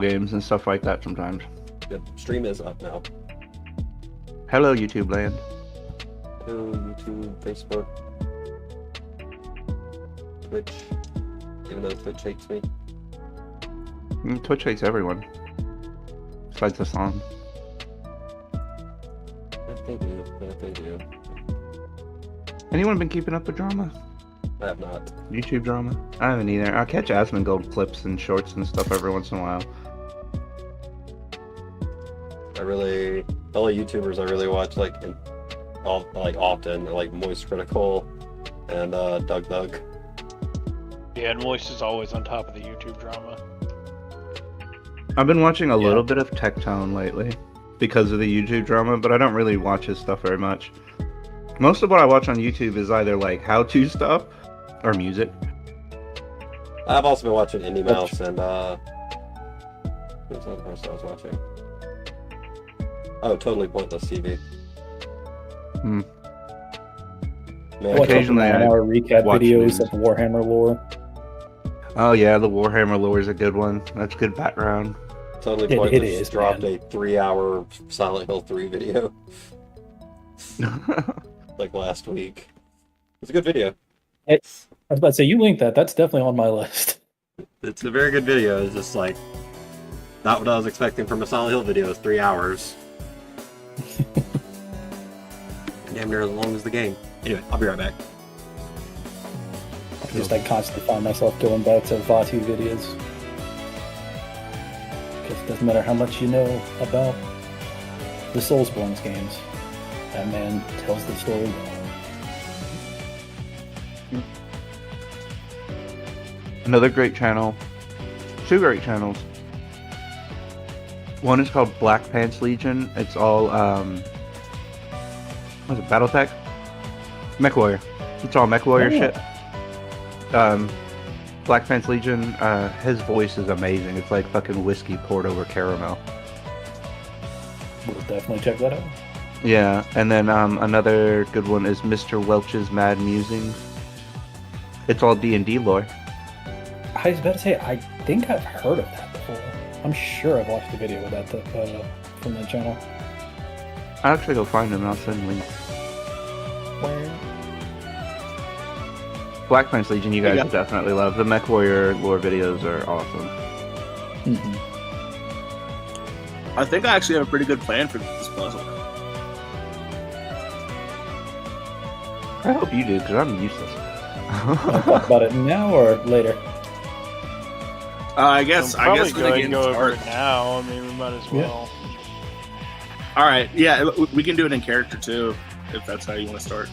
games and stuff like that sometimes. The stream is up now. Hello, YouTube land. Hello, YouTube, Facebook, Twitch. Even though Twitch hates me. Twitch hates everyone. Besides the song. They do. They do. Anyone been keeping up with drama? I have not. YouTube drama? I haven't either. I catch Asmongold clips and shorts and stuff every once in a while. The only YouTubers I really watch often are like Moist Critical and Doug. Yeah, and Moist is always on top of the YouTube drama. I've been watching a little bit of Tectone lately because of the YouTube drama, but I don't really watch his stuff very much. Most of what I watch on YouTube is either like how-to stuff or music. I've also been watching Indie Mouse and who's the other person I was watching? Oh, Totally Pointless TV. Hmm. Man, Occasionally I our recap watch videos news. of Warhammer lore. Oh yeah, the Warhammer lore is a good one. That's good background. Totally It Pointless is, dropped man. a 3-hour Silent Hill 3 video like last week. It's a good video. I was about to say, you linked that. That's definitely on my list. It's a very good video. It's just like not what I was expecting from a Silent Hill video. It's 3 hours. Damn near as long as the game. Anyway, I'll be right back. I constantly find myself going back to Vatu videos. Because it doesn't matter how much you know about the Soulsborne games. That man tells the story well. Another great channel. Two great channels. One is called Black Pants Legion. It's all what is it, Battletech? Mech Warrior. It's all Mech Warrior shit. Black Pants Legion, his voice is amazing. It's like fucking whiskey poured over caramel. We'll definitely check that out. Yeah, and then another good one is Mr. Welch's Mad Musings. It's all D&D lore. I was about to say, I think I've heard of that before. I'm sure I've watched a video with that from that channel. I'll actually go find him and I'll send links. Where? Black Pants Legion, you guys would definitely love. The Mech Warrior lore videos are awesome. Mm-hmm. I think I actually have a pretty good plan for this puzzle. I hope you do, because I'm useless. Talk about it now or later? I guess We'll probably we're gonna go over start. it now. I mean, we might as well. All right, yeah, we can do it in character too, if that's how you want to start.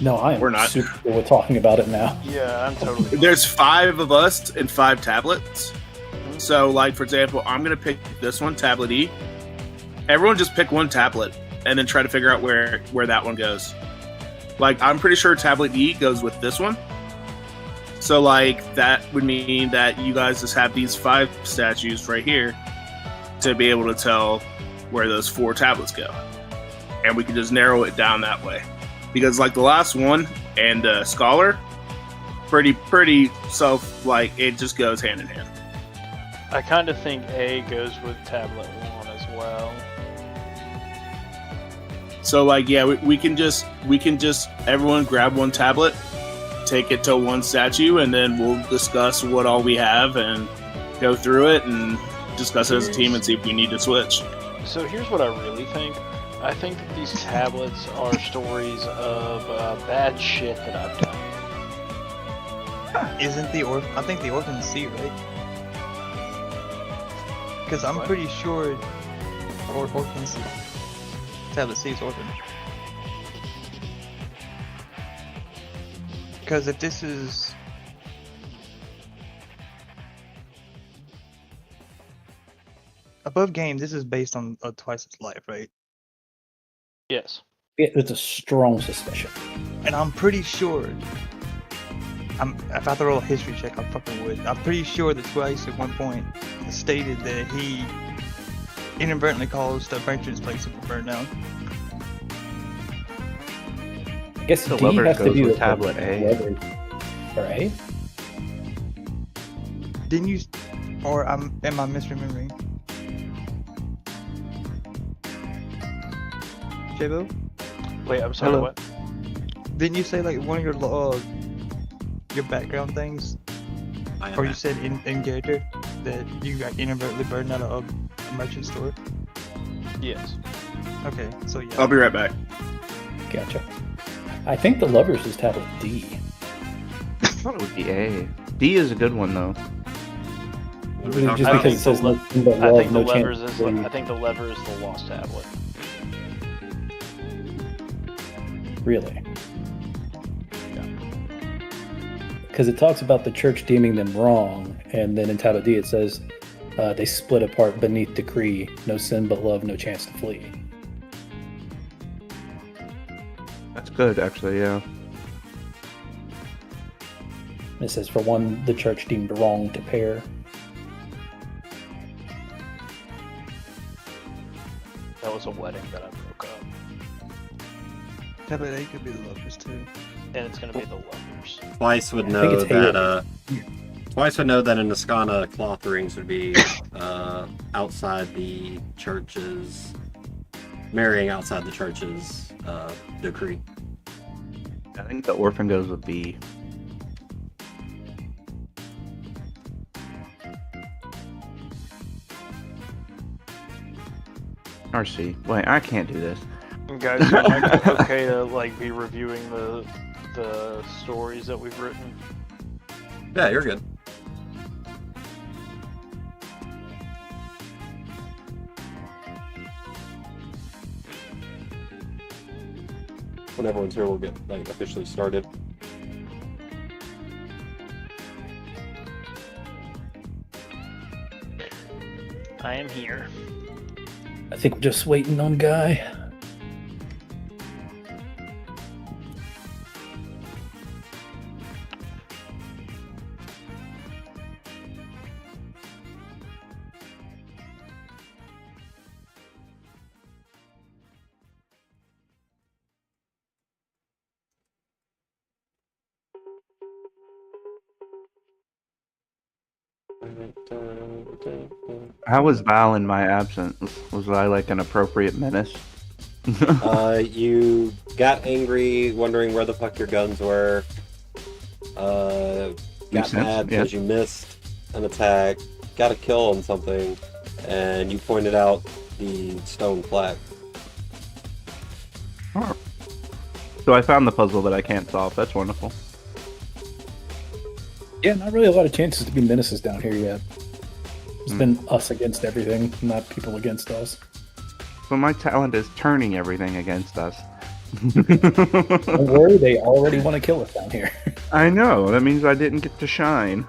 No, I am We're not. super cool with talking about it now. Yeah, I'm totally. There's 5 of us and 5 tablets. So, like for example, I'm gonna pick this one, tablet E. Everyone just pick one tablet and then try to figure out where that one goes. Like, I'm pretty sure tablet E goes with this one. So, like, that would mean that you guys just have these 5 statues right here to be able to tell where those 4 tablets go. And we can just narrow it down that way. Because, like, the last one and Scholar, pretty self, like, it just goes hand in hand. I kind of think A goes with tablet 1 as well. So, like, yeah, we can just everyone grab one tablet, take it to one statue, and then we'll discuss what all we have and go through it and discuss it as a team and see if we need to switch. So here's what I really think. I think that these tablets are stories of bad shit that I've done. Isn't I think the orphan C, right? Because I'm pretty sure orphan C. Tablet C is orphan. Because if this is above game, this is based on Twice its life, right? Yes. It's a strong suspicion. And I'm pretty sure. If I have to roll a history check, I fucking would. I'm pretty sure that Twice at one point stated that he inadvertently caused the Benjamin's place to burn down. I guess The D lover has to goes be with the tablet A. lover. For A? Didn't you? Or am I misremembering? Jabo? Wait, I'm sorry. Hello. What? Didn't you say like one of your background things, I am or you back. said in character that you got inadvertently burned out of a merchant store? Yes. Okay, so yeah. I'll be right back. Gotcha. I think the lovers is tablet D. I thought it would be A. D is a good one though. What are we Just talking because about? it says nothing but I love, think the no levers chance. is. to I think the lever is the lost tablet. Really? Because it talks about the church deeming them wrong, and then in tablet D it says they split apart beneath decree. No sin but love, no chance to flee. That's good, actually. Yeah. It says for one, the church deemed wrong to pair. That was a wedding that I broke up, Tablet A could be the lovers too. and it's gonna be the lovers. Twice would I think know it's Halo. that Twice would know that in Ascana, cloth rings would be outside the church's marrying outside the church's decree. I think the orphan goes with B. Or C. Wait, I can't do this. And guys, am I okay to like be reviewing the stories that we've written? Yeah, you're good. When everyone's here, we'll get like officially started. I am here. I think we're just waiting on Guy. How was Val in my absence? Was I like an appropriate menace? You got angry, wondering where the fuck your guns were. Got Makes sense, mad yeah. because you missed an attack, got a kill on something, and you pointed out the stone plaque. Oh. So I found the puzzle that I can't solve. That's wonderful. Yeah, not really a lot of chances to be menaces down here yet. It's been us against everything, not people against us. So my talent is turning everything against us. Don't worry, they already want to kill us down here. I know. That means I didn't get to shine.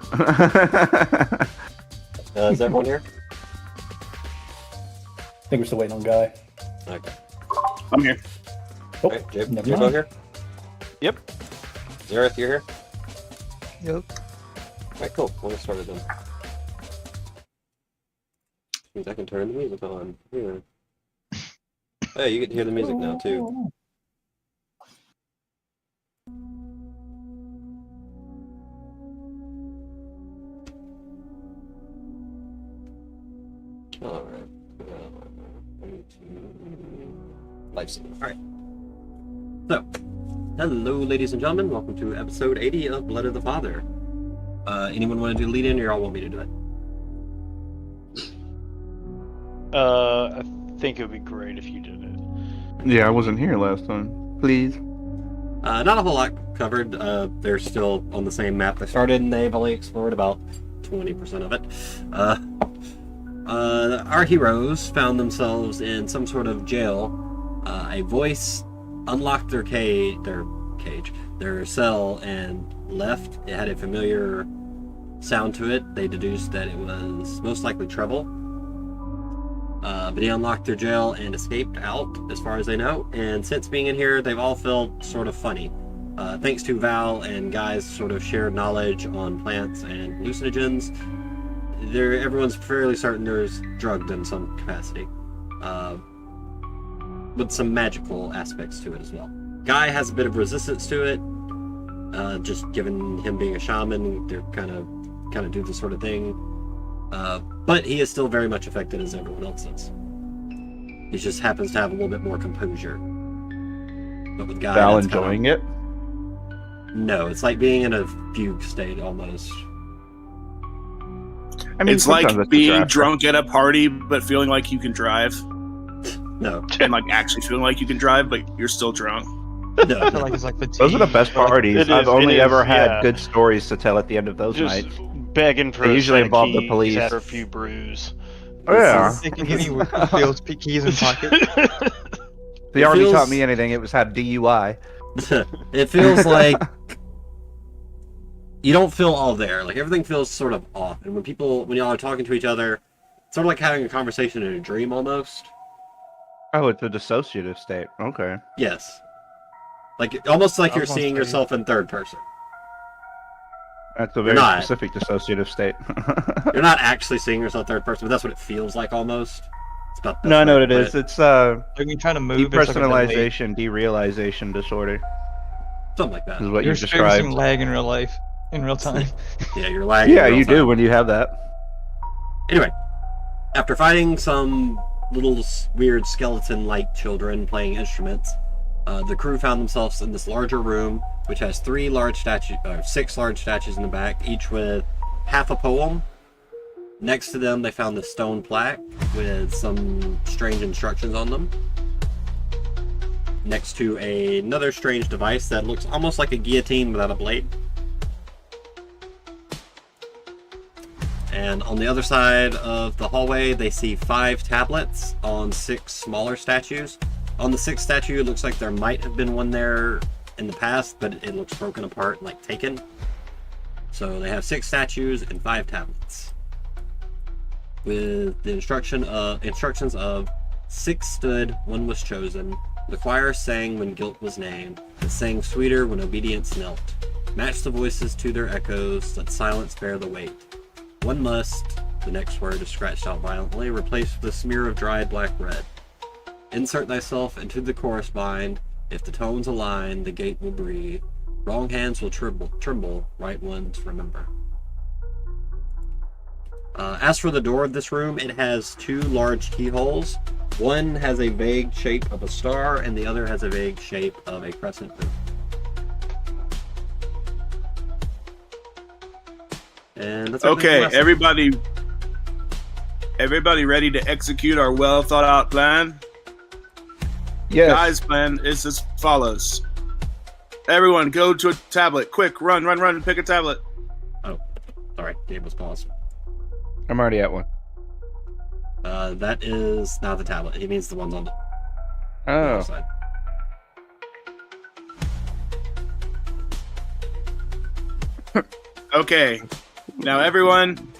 Is everyone here? I think we're still waiting on Guy. Okay. I'm here. Oh, Alright, Jib, never you're mind. here? Yep. Zareth, you're here? Yep. Alright, cool. We'll get started then. Means I can turn the music on. Here. Hey, you get to hear the music now too. Alright. Livestream. Alright. So, hello ladies and gentlemen, welcome to episode 80 of Blood of the Father. Anyone want to do the lead in, or y'all want me to do it? I think it would be great if you did it. Yeah, I wasn't here last time. Please. Not a whole lot covered. They're still on the same map they started, and they've only explored about 20% of it. Our heroes found themselves in some sort of jail. A voice unlocked their cell, and left. It had a familiar sound to it. They deduced that it was most likely trouble. But he unlocked their jail and escaped out, as far as they know. And since being in here, they've all felt sort of funny. Thanks to Val and Guy's sort of shared knowledge on plants and hallucinogens, everyone's fairly certain there's drugged in some capacity. With some magical aspects to it as well. Guy has a bit of resistance to it. Just given him being a shaman, they're kind of kind of do this sort of thing. But he is still very much affected as everyone else is. He just happens to have a little bit more composure. But with Guy, Val that's enjoying kind it. No, it's like being in a fugue state almost. I mean, It's like sometimes that's being disaster. drunk at a party, but feeling like you can drive, No, and like actually feeling like you can drive, but you're still drunk. I no. feel like it's like fatigue. Those are the best parties. It I've is- only it ever is, had yeah. good stories to tell at the end of those Just nights. begging for They a usually set of involve the keys police. after a few brews. Oh yeah. Thinking anyone feels keys in pocket. If the It army feels- taught me anything, it was had DUI. It feels like you don't feel all there. Like everything feels sort of off. And when y'all are talking to each other, it's sort of like having a conversation in a dream almost. Oh, it's a dissociative state. Okay. Yes. Like almost like I you're was gonna seeing say- yourself in third person. That's a very not. specific dissociative state. You're not actually seeing yourself third person, but that's what it feels like almost. It's about No, I know what it but is. It's Like when you're trying to move, it's like a delay. depersonalization, derealization disorder something like that. is what You're you experiencing described. lag in real life, in real time. Yeah, you're lagging. Yeah, in real you do time. when you have that. Anyway, after fighting some little weird skeleton-like children playing instruments, the crew found themselves in this larger room, which has 6 large statues in the back, each with half a poem. Next to them, they found this stone plaque with some strange instructions on them. Next to another strange device that looks almost like a guillotine without a blade. And on the other side of the hallway, they see 5 tablets on 6 smaller statues. On the 6th statue, it looks like there might have been one there in the past, but it looks broken apart and like taken. So they have 6 statues and 5 tablets. With the instructions of 6 stood, 1 was chosen. The choir sang when guilt was named, and sang sweeter when obedience knelt. Match the voices to their echoes, let silence bear the weight. One must, the next word is scratched out violently, replaced with a smear of dried black red. Insert thyself into the chorus bind. If the tones align, the gate will breathe. Wrong hands will tremble, right ones remember. As for the door of this room, it has 2 large keyholes. One has a vague shape of a star, and the other has a vague shape of a crescent moon. And that's Okay, everything for everybody ready to execute our well thought out plan? Yes. Guys' plan is as follows. Everyone go to a tablet. Quick, run, pick a tablet. Oh, sorry, game was paused. I'm already at one. That is not the tablet. He means the ones on the Oh. other side. Okay. Now everyone,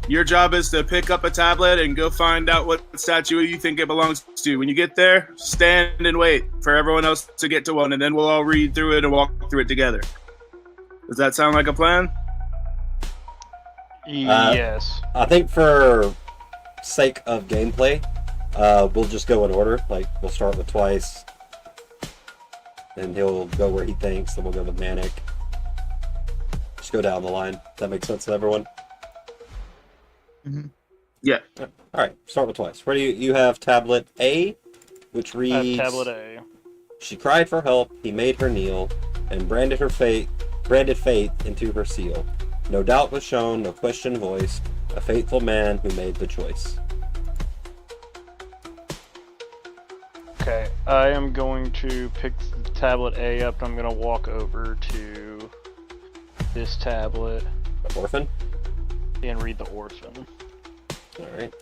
your job is to pick up a tablet and go find out what statue you think it belongs to. When you get there, stand and wait for everyone else to get to one, and then we'll all read through it and walk through it together. Does that sound like a plan? Yes. I think for sake of gameplay, we'll just go in order. Like, we'll start with Twice, and he'll go where he thinks, then we'll go with Manic. Just go down the line. Does that make sense to everyone? Mhm. Yeah. Alright, start with Twice. Where do you have tablet A, which I reads... have tablet A. She cried for help, he made her kneel, and branded faith into her seal. No doubt was shown, no question voiced, a faithful man who made the choice. Okay, I am going to pick tablet A up. I'm going to walk over to this tablet The orphan? and read the orphan. Alright.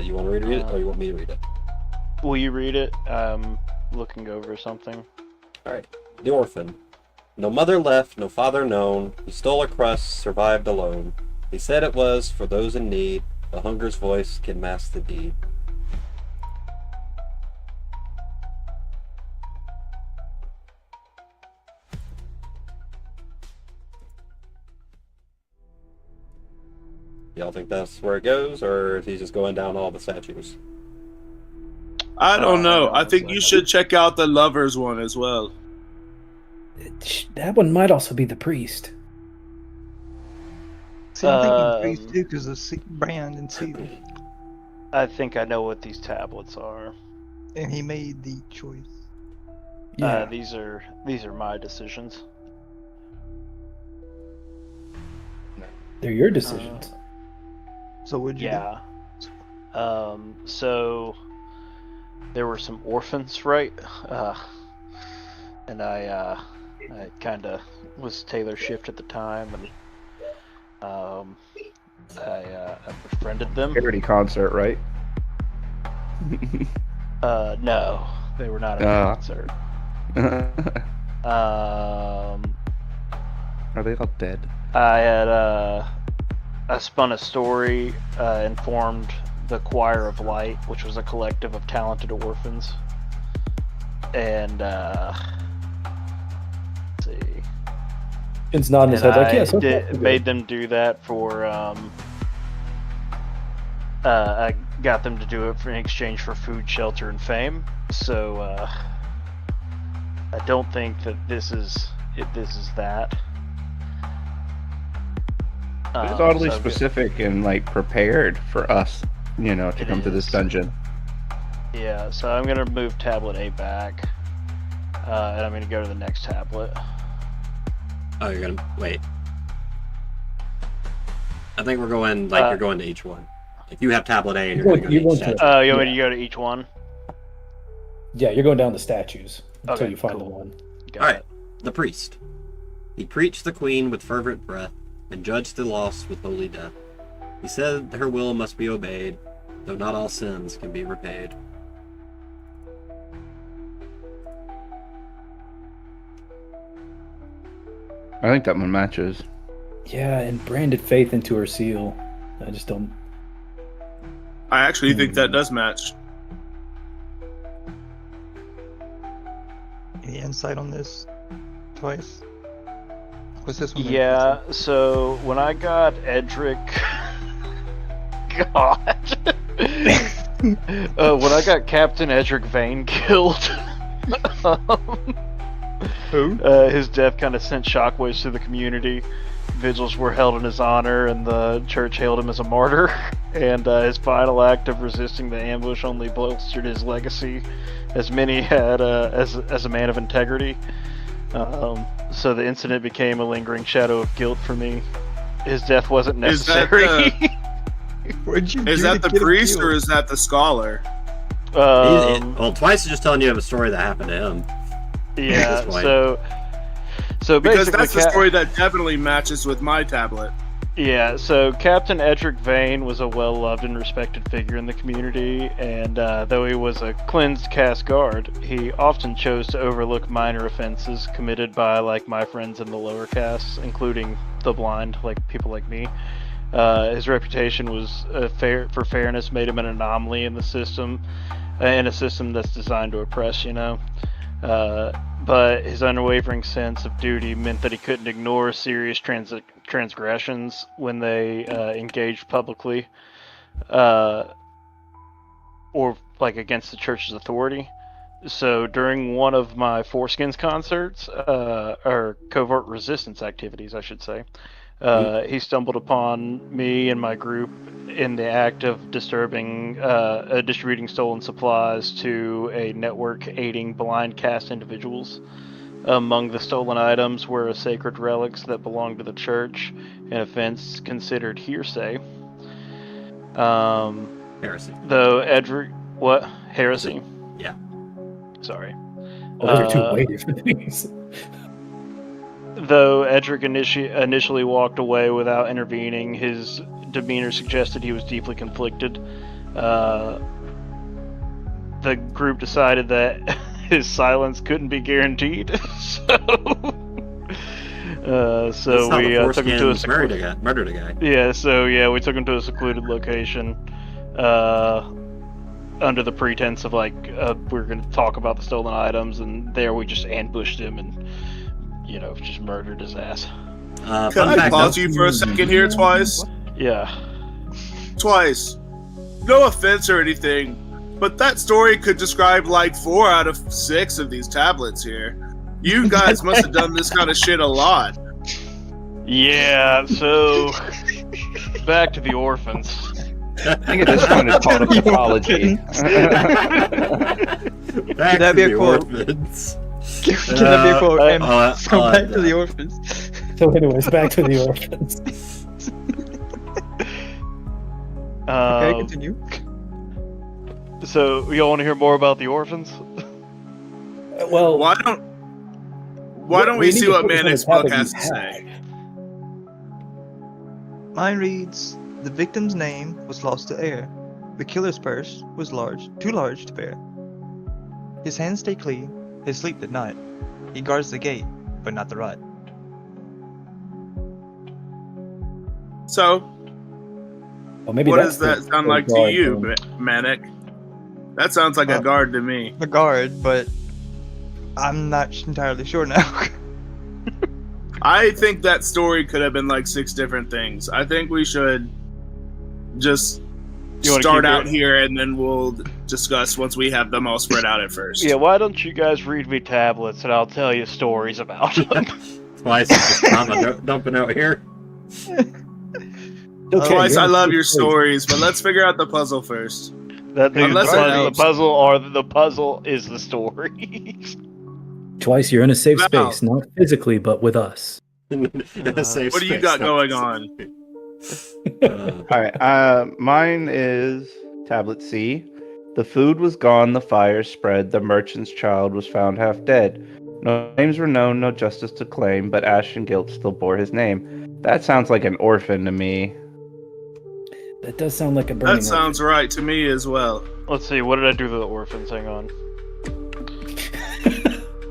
You want to read it, or you want me to read it? Will you read it? I'm looking over something. Alright. The orphan. No mother left, no father known. He stole a crust, survived alone. He said it was for those in need. The hunger's voice can mask the deed. Y'all think that's where it goes, or is he just going down all the statues? I don't know. no, I think it's you like- should check out the lovers one as well. That one might also be the priest. See, I'm thinking Greece too, because of brand and seal. I think I know what these tablets are. And he made the choice. Yeah. These are my decisions. They're your decisions. So what'd you do? Yeah. So there were some orphans, right? And I kind of was Taylor Swift at the time, and I befriended them. Charity concert, right? No, they were not at a concert. Are they all dead? I had I spun a story and formed the Choir of Light, which was a collective of talented orphans. And let's see. It's nodding his head like, yes. Okay. Made them do that for. I got them to do it in exchange for food, shelter, and fame. So I don't think that this is that. It's oddly so specific and like prepared for us, to come to this dungeon. Yeah, so I'm gonna move tablet A back, and I'm gonna go to the next tablet. Oh, you're gonna wait. I think we're going you're going to each one. Like you have tablet A and you're going to go to each statue. You want me to go to each one? Yeah, you're going down the statues until Okay, you find cool. the one. Got All right, it. the priest. He preached the queen with fervent breath and judged the lost with holy death. He said her will must be obeyed, though not all sins can be repaid. I think that one matches. Yeah, and branded faith into her seal. I just don't. I actually think that does match. Any insight on this? Twice? What's this one? Yeah, so when I got Edric, God, when I got Captain Edric Vane killed, Who? his death kind of sent shockwaves through the community. Vigils were held in his honor, and the church hailed him as a martyr. And his final act of resisting the ambush only bolstered his legacy, as many had as a man of integrity. So the incident became a lingering shadow of guilt for me. His death wasn't necessary. What'd you Is do that to the get him priest killed? or is that the scholar? Well, Twice is just telling you of a story that happened to him. Yeah, this point. so Because basically, that's the story that definitely matches with my tablet. Yeah, so Captain Edric Vane was a well-loved and respected figure in the community, and though he was a cleansed caste guard, he often chose to overlook minor offenses committed by, my friends in the lower castes, including the blind, people like me. His reputation was for fairness made him an anomaly in the system, in a system that's designed to oppress, but his unwavering sense of duty meant that he couldn't ignore serious transgressions when they engaged publicly, or against the church's authority. So during one of my Foreskins concerts, or covert resistance activities, I should say, he stumbled upon me and my group in the act of distributing stolen supplies to a network aiding blind caste individuals. Among the stolen items were sacred relics that belonged to the church, an offense considered hearsay. Heresy. Though Edric... What? Heresy? Yeah. Sorry. Those are two way different things. Though Edric initially walked away without intervening, his demeanor suggested he was deeply conflicted. The group decided that his silence couldn't be guaranteed, so we took him to a murdered a guy. Yeah, so we took him to a secluded location, under the pretense of we're going to talk about the stolen items, and there we just ambushed him and just murdered his ass. Can I pause you for a second here, Twice? Yeah. Twice. No offense or anything, but that story could describe 4 out of 6 of these tablets here. You guys must have done this kind of shit a lot. Yeah, so back to the orphans. I think at this point it's called a pathology. Back that to be a the quote? orphans. Can that be a quote? And I'll so add back to that. the orphans. So, anyways, back to the orphans. Okay, continue. So y'all want to hear more about the orphans? Well, Why don't we need see to what focus on Manic's the topic book has you to say? Mine reads, the victim's name was lost to air. The killer's purse was too large to bear. His hands stay clean, his sleep at night. He guards the gate, but not the right. So, Well, maybe what that's does that the sound like to guard you, thing. Manic? That sounds like a guard to me. The guard, but I'm not entirely sure now. I think that story could have been like 6 different things. I think we should just You wanna start keep out it- here and then we'll discuss once we have them all spread out at first. Yeah, why don't you guys read me tablets and I'll tell you stories about them. Twice this time I'm dumping out here. Okay, Twice, you're I in love safe your space. stories, but let's figure out the puzzle first. That dude, Unless it the helps. puzzle is the story. Twice, you're in a safe Wow. space, not physically, but with us. In a safe What do you space, got not going safe. on? All right. Mine is tablet C. The food was gone, the fire spread, the merchant's child was found half dead. No names were known, no justice to claim, but ash and guilt still bore his name. That sounds like an orphan to me. That does sound like a burning. That sounds right to me as well. Let's see, what did I do to the orphans? Hang on.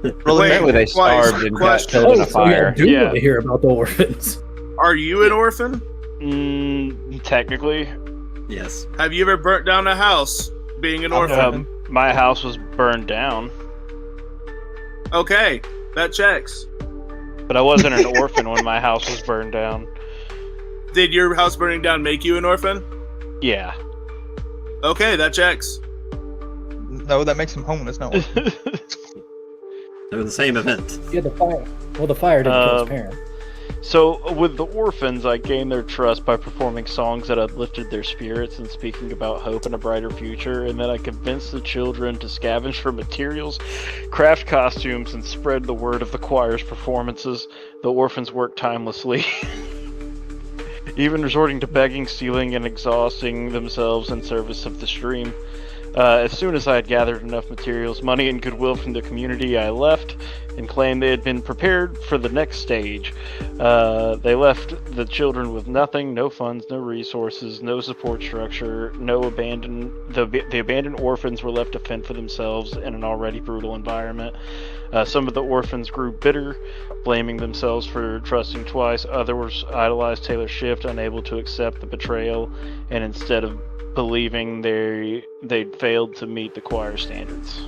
Apparently they starved and got question. killed in a so yeah, fire. do Yeah. want to hear about the orphans. Are you an orphan? Technically, Yes. Have you ever burnt down a house being an orphan? my house was burned down, Okay, that checks. but I wasn't an orphan when my house was burned down. Did your house burning down make you an orphan? Yeah. Okay, that checks. No, that makes him homeless. No. They're the same event. Yeah, the fire. Well, the fire didn't kill his Um, parents. So, with the orphans, I gained their trust by performing songs that uplifted their spirits and speaking about hope and a brighter future, and then I convinced the children to scavenge for materials, craft costumes, and spread the word of the choir's performances. The orphans worked timelessly, even resorting to begging, stealing, and exhausting themselves in service of the stream. As soon as I had gathered enough materials, money, and goodwill from the community, I left and claimed they had been prepared for the next stage. They left the children with nothing, no funds, no resources, no support structure, no abandoned. The abandoned orphans were left to fend for themselves in an already brutal environment. Some of the orphans grew bitter, blaming themselves for trusting twice. Others idolized Taylor Swift, unable to accept the betrayal, and instead of believing they'd failed to meet the choir standards.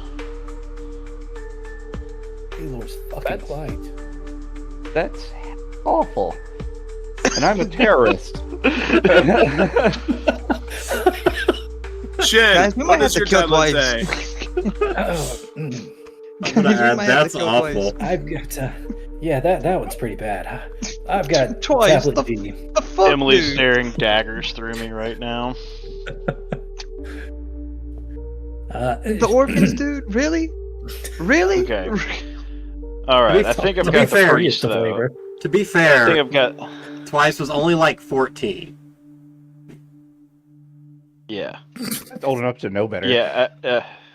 Taylor's fucking That's- quiet. That's awful. And I'm a terrorist. Shin, Guys, we what might have does to your kill tablet twice. say? I'm gonna We add, might have that's to kill awful. I've got. Yeah, that one's pretty bad. I've got Twice, tablet the- D. The fuck, Emily's dude? staring daggers through me right now. The orphans, dude? Really? Really? Okay. Alright, I think I've to be got the fair, priest, the though. flavor. To be I fair, think I've got... Twice was only like 14. Yeah. That's old enough to know better. Yeah,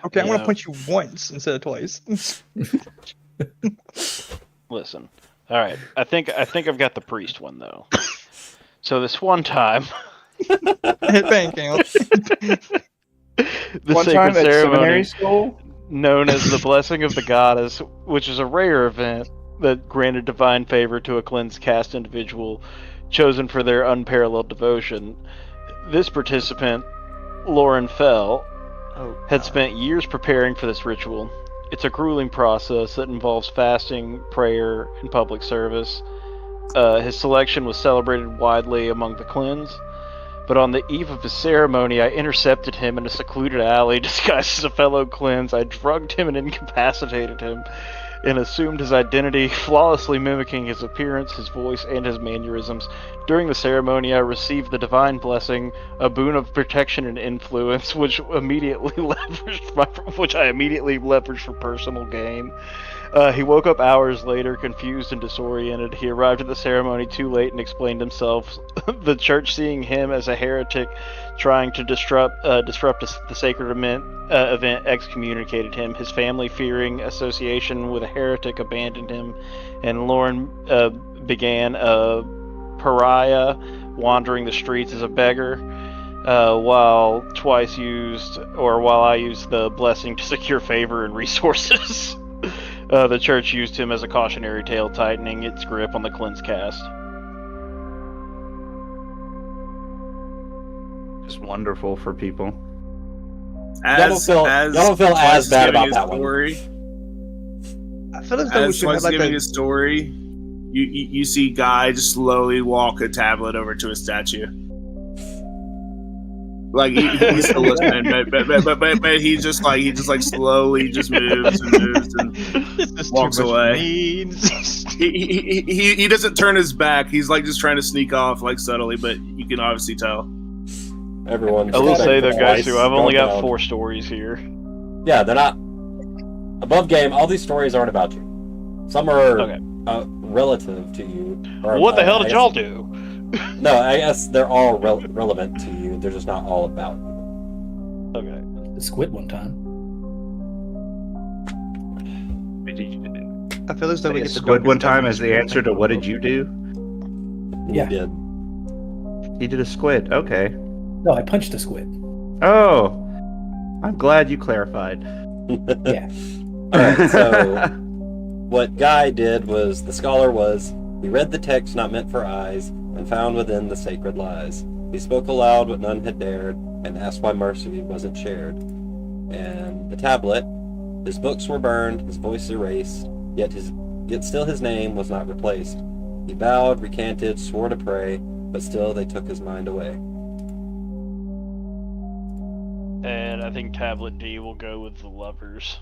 Okay, I'm you gonna know. punch you once instead of twice. Listen. Alright, I think I've got the priest one, though. So this one time... Headbang count. The One sacred time at ceremony seminary school, known as the Blessing of the Goddess, which is a rare event that granted divine favor to a cleansed caste individual chosen for their unparalleled devotion. This participant, Lauren Fell, had spent years preparing for this ritual. It's a grueling process that involves fasting, prayer, and public service. His selection was celebrated widely among the cleansed, but on the eve of his ceremony, I intercepted him in a secluded alley disguised as a fellow cleanse. I drugged him and incapacitated him. and assumed his identity, flawlessly mimicking his appearance, his voice, and his mannerisms. During the ceremony, I received the divine blessing, a boon of protection and influence, which I immediately leveraged for personal gain. He woke up hours later, confused and disoriented. He arrived at the ceremony too late and explained himself. The church, seeing him as a heretic trying to disrupt the sacred event, excommunicated him. His family, fearing association with a heretic, abandoned him, and Lauren began a pariah, wandering the streets as a beggar. While I used the blessing to secure favor and resources. The church used him as a cautionary tale, tightening its grip on the cleanse cast. Just wonderful for people. Y'all don't feel as bad about that story, I feel as though we as should have Twice like giving a. his story, you see Guy just slowly walk a tablet over to a statue. Like he's still listening, but he just slowly just moves and walks away. He doesn't turn his back. He's like just trying to sneak off like subtly, but you can obviously tell. Everyone. I will say though, guys, too, too, I've only got 4 stories here. Yeah, they're not above game. All these stories aren't about you. Some are relative to you. Or, What the hell did y'all do? No, I guess they're all relevant to you. They're just not all about you. Okay. The squid one time. I feel as though we get the squid one darkest time as the answer to what did you do? Yeah. You did. He did a squid. Okay. No, I punched a squid. Oh, I'm glad you clarified. Yeah. Alright, so what Guy did was, the scholar was, he read the text not meant for eyes, and found within the sacred lies. He spoke aloud what none had dared, and asked why mercy wasn't shared. And the tablet, his books were burned, his voice erased, yet still his name was not replaced. He bowed, recanted, swore to pray, but still they took his mind away. And I think tablet D will go with the lovers.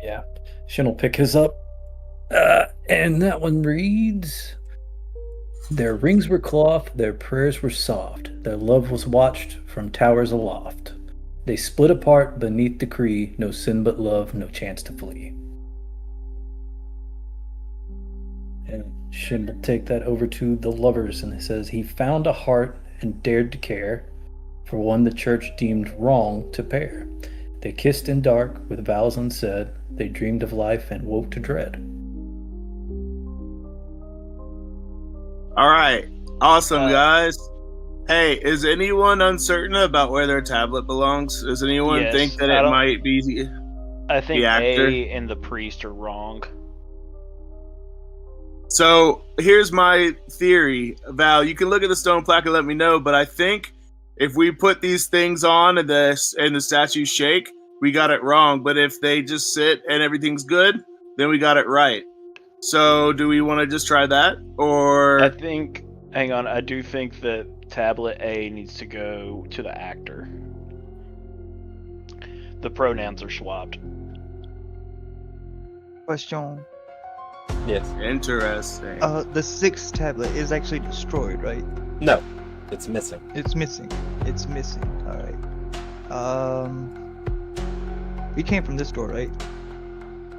Yeah. Shin will pick his up. And that one reads, their rings were cloth, their prayers were soft, their love was watched from towers aloft. They split apart beneath decree, no sin but love, no chance to flee. And Shin will take that over to the lovers, and it says, he found a heart and dared to care for one the church deemed wrong to pair. They kissed in dark with vows unsaid, they dreamed of life and woke to dread. All right, awesome guys. Hey, is anyone uncertain about where their tablet belongs? Does anyone Yes, think that it might be? I think The actor? A and the priest are wrong. So here's my theory, Val. You can look at the stone plaque and let me know, but I think if we put these things on and the statues shake, we got it wrong. But if they just sit and everything's good, then we got it right. So do we want to just try that, or? I do think that tablet A needs to go to the actor. The pronouns are swapped. Question. Yes. Interesting. The 6th tablet is actually destroyed, right? No, it's missing. It's missing. It's missing. All right. We came from this door, right?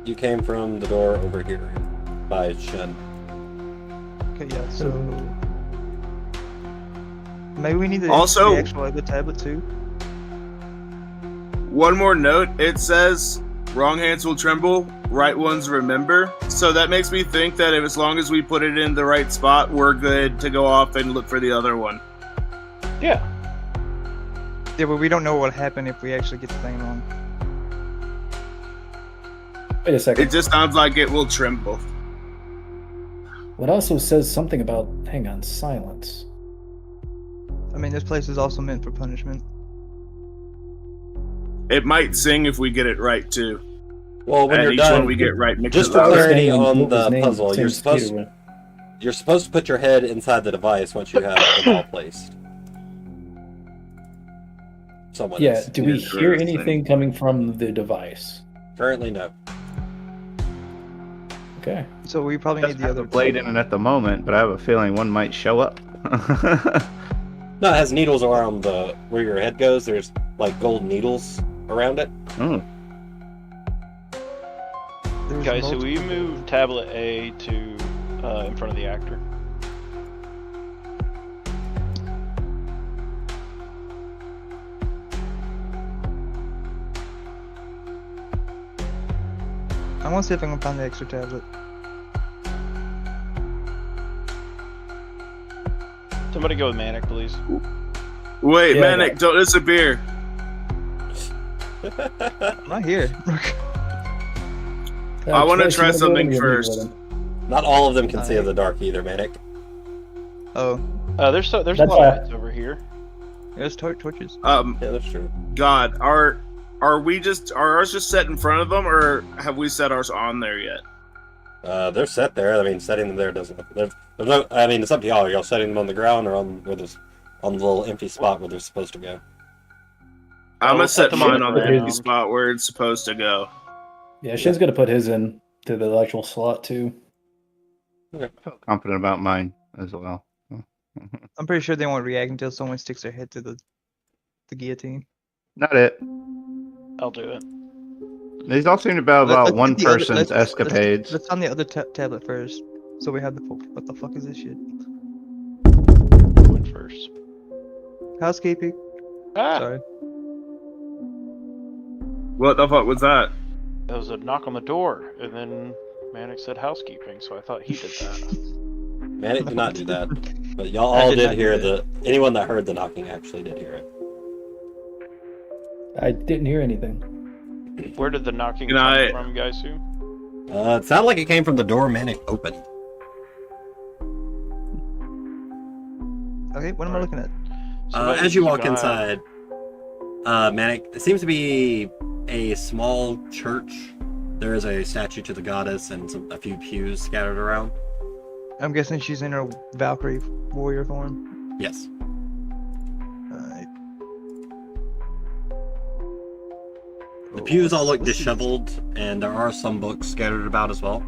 You came from the door over here by Shen. Okay, yeah. So maybe we need to Also- the actual other tablet too. One more note. It says, wrong hands will tremble, right ones remember. So that makes me think that if, as long as we put it in the right spot, we're good to go off and look for the other one. Yeah. Yeah, but we don't know what happened if we actually get the thing wrong. Wait a second. It just sounds like it will tremble. What also says something about, hang on, silence. I mean, this place is also meant for punishment. It might sing if we get it right too. Well, when And you're each done, one we get right just mixes for up. clarity Saying on what was the named, puzzle, you're same supposed computer. you're supposed to put your head inside the device once you have them all placed. Someone Yeah, is. do we hear Interesting. anything coming from the device? Currently, no. Okay. So we probably Doesn't need the have a other blade in it at the moment, but I have a feeling one might show up. No, it has needles around the where your head goes. There's like gold needles around it. Oh, There's Guys, so multiple- we move tablet A to in front of the actor. I want to see if I can find the extra tablet. Somebody go with Manic, please. Wait, Yeah, Manic, don't disappear. I'm not here. I wanna Trace, try you wanna go something in or you first. wanna go with him? Not all of them can see in the dark either, Manic. Oh, There's a That's lot of fine. lights over here. there's torches. Yeah, that's true. God, are ours just set in front of them, or have we set ours on there yet? They're set there. I mean, setting them there doesn't. There's no. I mean, it's up to y'all. Are y'all setting them on the ground or on where there's on the little empty spot where they're supposed to go? I'm gonna we'll set set them mine on on the the empty ground. spot where it's supposed to go. Yeah, Shin's gonna put his in to the actual slot too. I feel confident about mine as well. I'm pretty sure they won't react until someone sticks their head to the guillotine. Not it. I'll do it. These all seem to be about Let's one get the other- person's escapades. Let's on the other tablet first. So we have the what the fuck is this shit? Who went first? Housekeeping. Ah! Sorry. What the fuck was that? There was a knock on the door, and then Manic said housekeeping, so I thought he did that. Manic did not do that, but y'all I all did did not hear do the. Anyone that heard the knocking actually did hear it. I didn't hear anything. Where did the knocking Good come night. from, guys? Who? It sounded like it came from the door Manic opened. Okay, what am I looking at? Somebody As you keep walk an eye inside, Manic, it seems to be a small church. There is a statue to the goddess and a few pews scattered around. I'm guessing she's in her Valkyrie warrior form. Yes. Alright. The pews all look disheveled, and there are some books scattered about as well.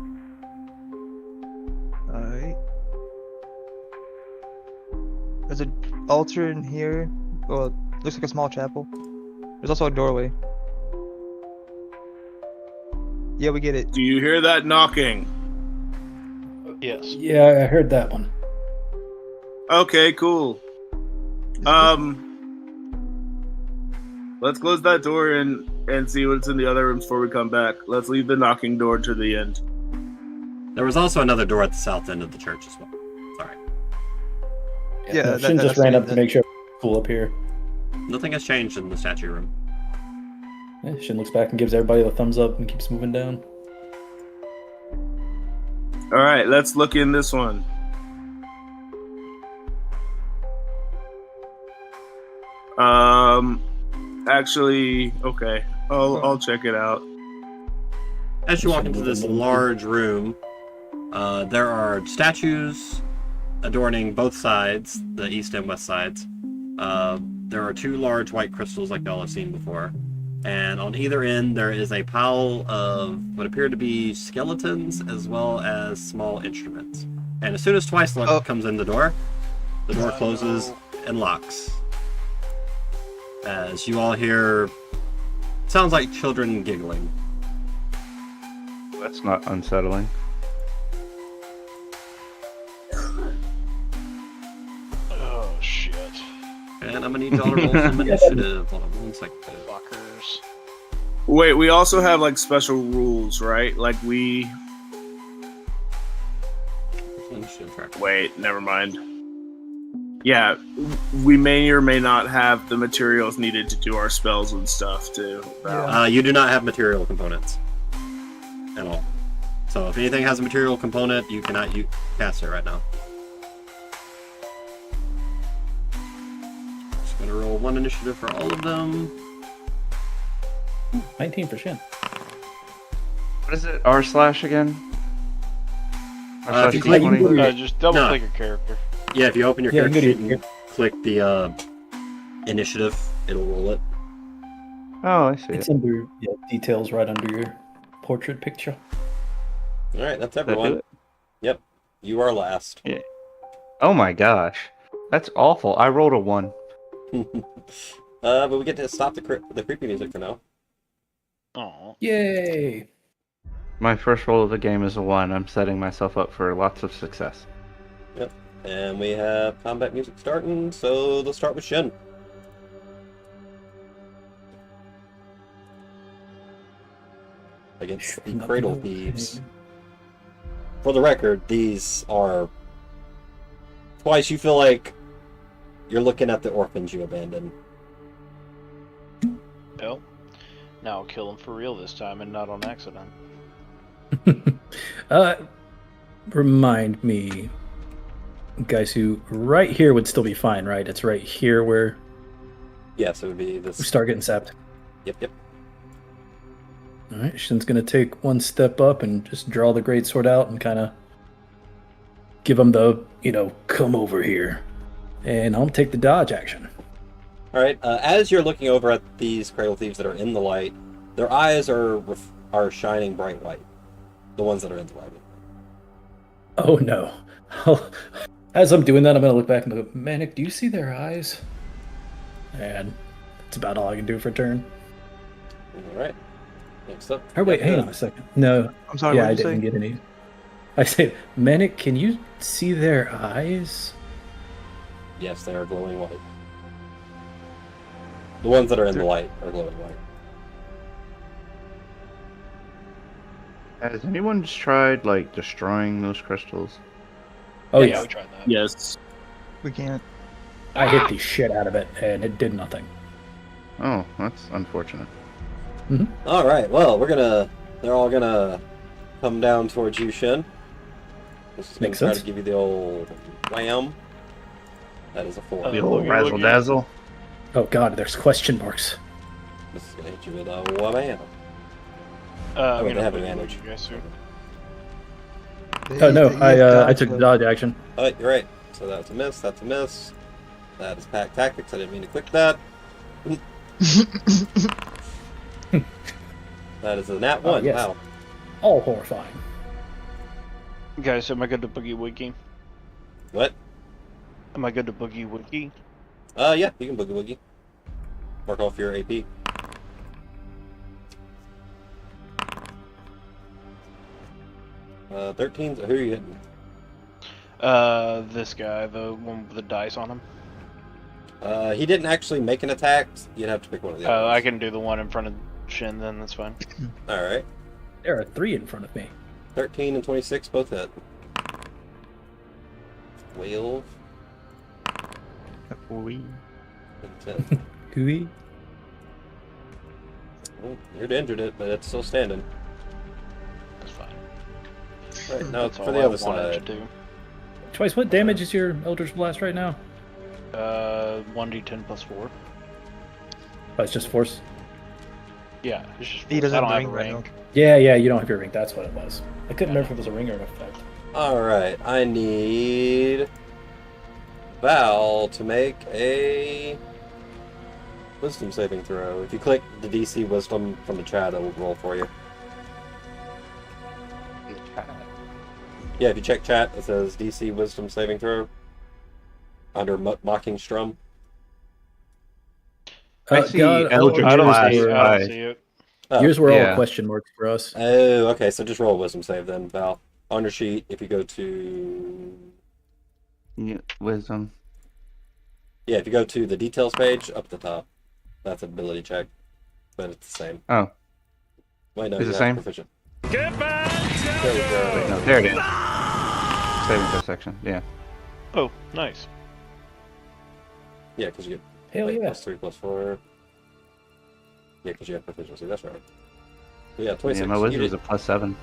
Alright. There's an altar in here. Well, it looks like a small chapel. There's also a doorway. Yeah, we get it. Do you hear that knocking? Yes. Yeah, I heard that one. Okay, cool. Let's close that door and see what's in the other rooms before we come back. Let's leave the knocking door to the end. There was also another door at the south end of the church as well. Sorry. Yeah, no, that- Shin just that's ran it, up to that- make sure it's cool up here. Nothing has changed in the statue room. Yeah, Shin looks back and gives everybody a thumbs up and keeps moving down. All right, let's look in this one. Actually, okay. I'll check it out. As you walk into this large room, there are statues adorning both sides, the east and west sides. There are two large white crystals like y'all have seen before. And on either end, there is a pile of what appear to be skeletons as well as small instruments. And as soon as Twice Luck comes in the door closes and locks. As you all hear, sounds like children giggling. That's not unsettling. Oh shit. And I'm gonna need y'all to roll some initiative. Hold on one second. Fuckers. Wait, we also have like special rules, right? Like we. Initiative tracker. Wait, never mind. Yeah, we may or may not have the materials needed to do our spells and stuff too. You do not have material components at all. So if anything has a material component, you cannot cast it right now. Just gonna roll one initiative for all of them. 19 for Shin. What is it? R slash again? R If you slash click- D20? Just double No. click your character. Yeah, if you open your Yeah, character good sheet and click the initiative, it'll roll it. Oh, I see It's it. under details right under your portrait picture. All right, that's Did that do everyone. it? Yep, you are last. Oh my gosh. That's awful. I rolled a 1. But we get to stop the creepy music for now. Oh. Yay! My first roll of the game is a 1. I'm setting myself up for lots of success. Yep. And we have combat music starting, so let's start with Shin. Against the Cradle Thieves. For the record, these are... Twice you feel like you're looking at the orphans you abandoned. Well, now I'll kill him for real this time and not on accident. Remind me, guys, who right here would still be fine, right? It's right here where Yes, it would be we this... start getting sapped. Yep. All right, Shin's gonna take one step up and just draw the greatsword out and kind of give him the, come over here, and I'll take the dodge action. All right. As you're looking over at these Cradle Thieves that are in the light, their eyes are shining bright white. The ones that are in the light. Oh no! As I'm doing that, I'm gonna look back and go, Manic, do you see their eyes? And that's about all I can do for a turn. All right. Next up. Oh wait, hang on a second. No, I'm sorry, yeah, I what did you didn't say? get any. I say, Manic, can you see their eyes? Yes, they are glowing white. The ones that are in the light are glowing white. Has anyone just tried, destroying those crystals? Oh yeah, yeah, we tried that. Yes. We can't. I hit the shit out of it, and it did nothing. Oh, that's unfortunate. All right. Well, they're all gonna come down towards you, Shin. This is gonna Makes try sense. to give you the old wham. That is a 4. The Oh, old look, razzle look. dazzle. Oh god, there's question marks. This is gonna hit you with a wham. I'm wait, they gonna have put advantage. you guys soon. Oh no, I took the dodge action. Oh, you're right. So that's a miss. That's a miss. That is pack tactics. I didn't mean to click that. That is a nat 1. yes. Wow. All horrifying. Guys, am I good to boogie woogie? What? Am I good to boogie woogie? Yeah, you can boogie woogie. Mark off your AP. Uh, 13. Who are you hitting? This guy, the one with the dice on him. He didn't actually make an attack. You'd have to pick one of the Oh, other I ones. can do the one in front of Shin then, that's fine. Alright. There are 3 in front of me. 13 and 26 both hit. 12 We. and 10. Gooey. Well, you'd injured it, but it's still standing. That's fine. Right, now That's for all the I other wanted side. to do. Twice, what damage is your Eldritch Blast right now? 1d10 plus 4. Oh, it's just force. Yeah, it's just He force. doesn't I don't have have a ring right ring. now. Yeah, you don't have your ring. That's what it was. I couldn't remember if it was a ring or an effect. Alright, I need Val to make a wisdom saving throw. If you click the DC wisdom from the chat, it will roll for you. Yeah, if you check chat, it says DC wisdom saving throw under mocking strum. I see God, Eldritch I don't Blast. see it. I Aye. don't see it. Oh, Yours were all yeah. question marks for us. oh, okay, so just roll a wisdom save then, Val. On your sheet, if you go to... Yeah, wisdom. Yeah, if you go to the details page, up at the top. That's ability check. But it's the same. Oh. Wait, no, Is you it have same? proficient. There we go. Wait, no, there it is. Saving throw section. Yeah. Oh, nice. Yeah, because you get Hell yeah. plus 3 plus 4. Yeah, because you have proficiency, that's right. Yeah, 26. Yeah, my you wisdom did... is a +7.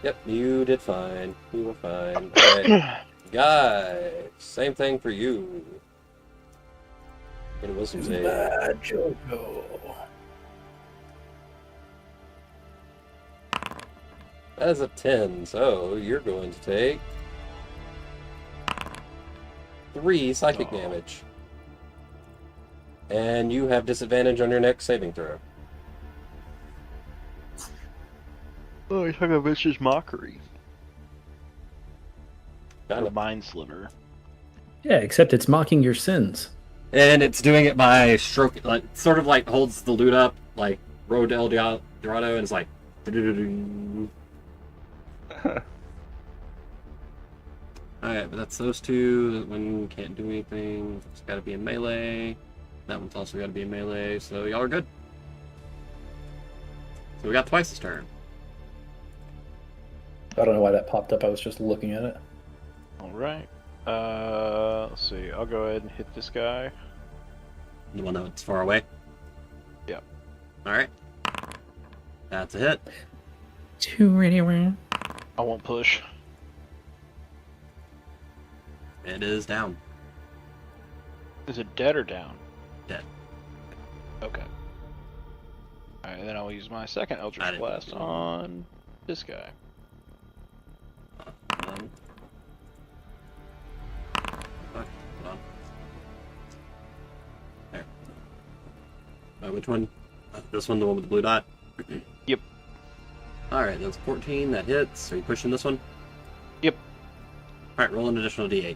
Yep, you did fine. You were fine. Alright. Guys, same thing for you. Get a wisdom save. That is a 10, so you're going to take 3 psychic damage. And you have disadvantage on your next saving throw. Oh, you're talking about Vicious Mockery. Kind Or of. Mind Sliver. Yeah, except it's mocking your sins. And it's doing it by stroke, like sort of like holds the loot up, like Road to El Dorado, and it's like. Alright, but that's those two. That one can't do anything. It's got to be in melee. That one's also got to be in melee, so y'all are good. So we got twice this turn. I don't know why that popped up. I was just looking at it. Alright. Let's see. I'll go ahead and hit this guy. The one that's far away? Yep. Alright. That's a hit. I won't push. It is down. Is it dead or down? Dead. Okay. Alright, then I'll use my second I Eldritch didn't Blast do it. on this guy. Fuck, hold on. There. Which one? This one, the one with the blue dot? Yep. Alright, that's 14. That hits. Are you pushing this one? Yep. Alright, roll an additional d8.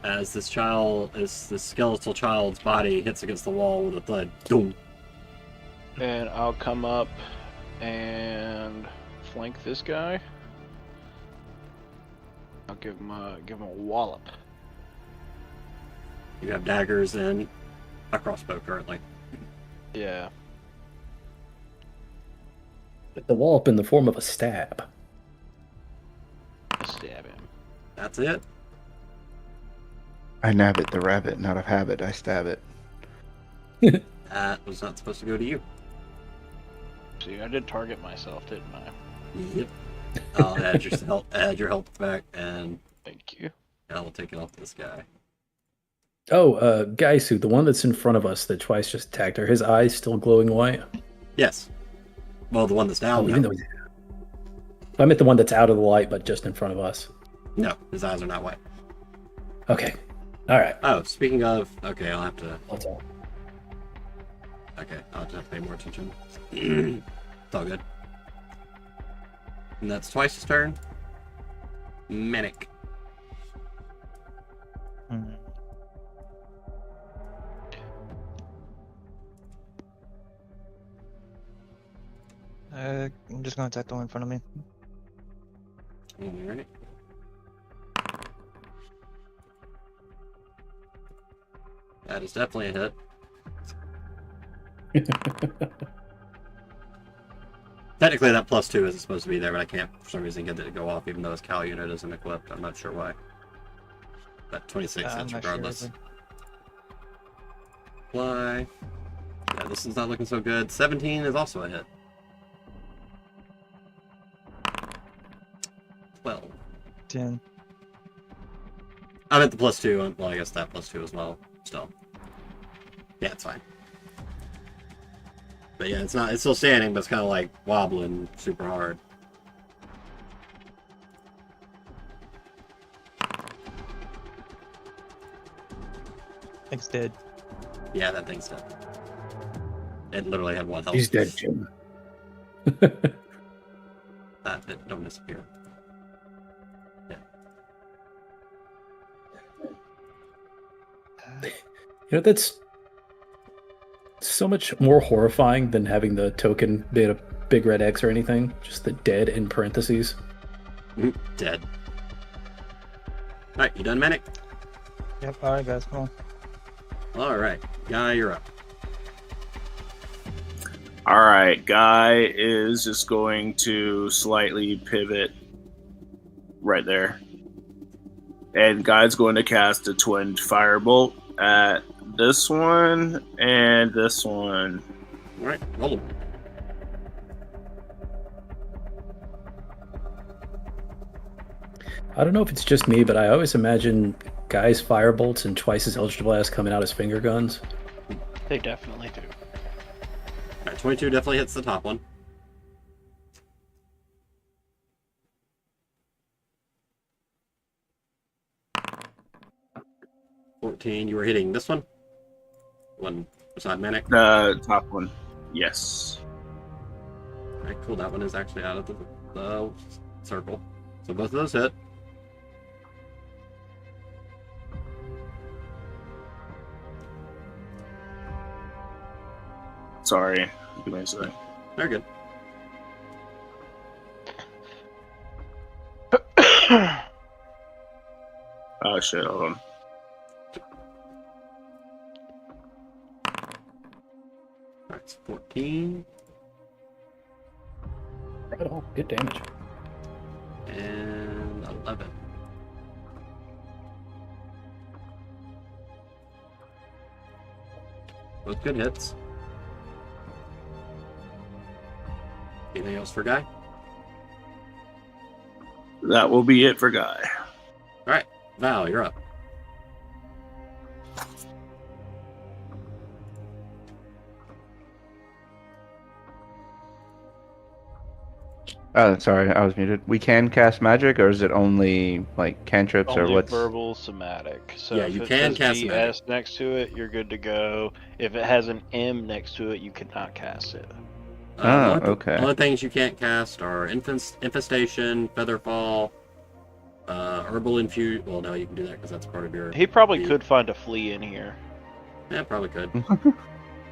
As this skeletal child's body hits against the wall with a thud. Boom. And I'll come up and flank this guy. I'll give him a wallop. You have daggers and a crossbow currently. Yeah. The wallop in the form of a stab. Stab him. That's it. I nab it the rabbit, not a habit. I stab it. That was not supposed to go to you. See, I did target myself, didn't I? Yep. I'll add your health back, and Thank you. I will take it off this guy. Oh, Gaisu, the one that's in front of us that twice just attacked her, his eyes still glowing white? Yes. Well, the one that's down. Even No. though I meant the one that's out of the light, but just in front of us. No, his eyes are not white. Okay. All right. Oh, speaking of, okay, I'll have to. That's all. Okay, I'll have to pay more attention. It's all good. And that's twice his turn. Manic. Hmm. I'm just gonna attack the one in front of me. Alright. That is definitely a hit. Technically, that +2 isn't supposed to be there, but I can't for some reason get it to go off, even though his Cal unit isn't equipped. I'm not sure why. But 26 I'm hits not sure regardless. either. Fly. Yeah, this is not looking so good. 17 is also a hit. 12. 10. I meant the +2. Well, I guess that +2 as well. Still. Yeah, it's fine. But yeah, it's not. It's still standing, but it's kind of like wobbling super hard. It's dead. Yeah, that thing's dead. It literally had one health. He's dead, Jim. That bit don't disappear. Yeah. You know, that's so much more horrifying than having the token be a big red X or anything. Just the dead in parentheses. Dead. Alright, you done, Manic? Yep, alright guys, come on. Alright, Guy, you're up. All right, Guy is just going to slightly pivot right there. And Guy's going to cast a twin firebolt at this one and this one. Alright, roll them. I don't know if it's just me, but I always imagine guys' firebolts and twice as Eldritch Blast coming out as finger guns. They definitely do. Alright, 22 definitely hits the top one. $14, you were hitting this one? One beside Manic. The top one. Yes. Alright, cool. That one is actually out of the circle. So both of those hit. Sorry. Give me a second. They're good. Oh shit, hold on. That's 14 Right on. Good damage. and 11. Both good hits. Anything else for Guy? That will be it for Guy. Alright, Val, you're up. Oh, sorry, I was muted. We can cast magic, or is it only like cantrips, or Only what's? verbal somatic. So Yeah, if you it can says cast GS magic. next to it, you're good to go. If it has an M next to it, you cannot cast it. Oh, the okay. only things you can't cast are Infestation, Featherfall, Herbal Infuse. Well, no, you can do that because that's part of your... He probably the- could find a flea in here. Yeah, probably could.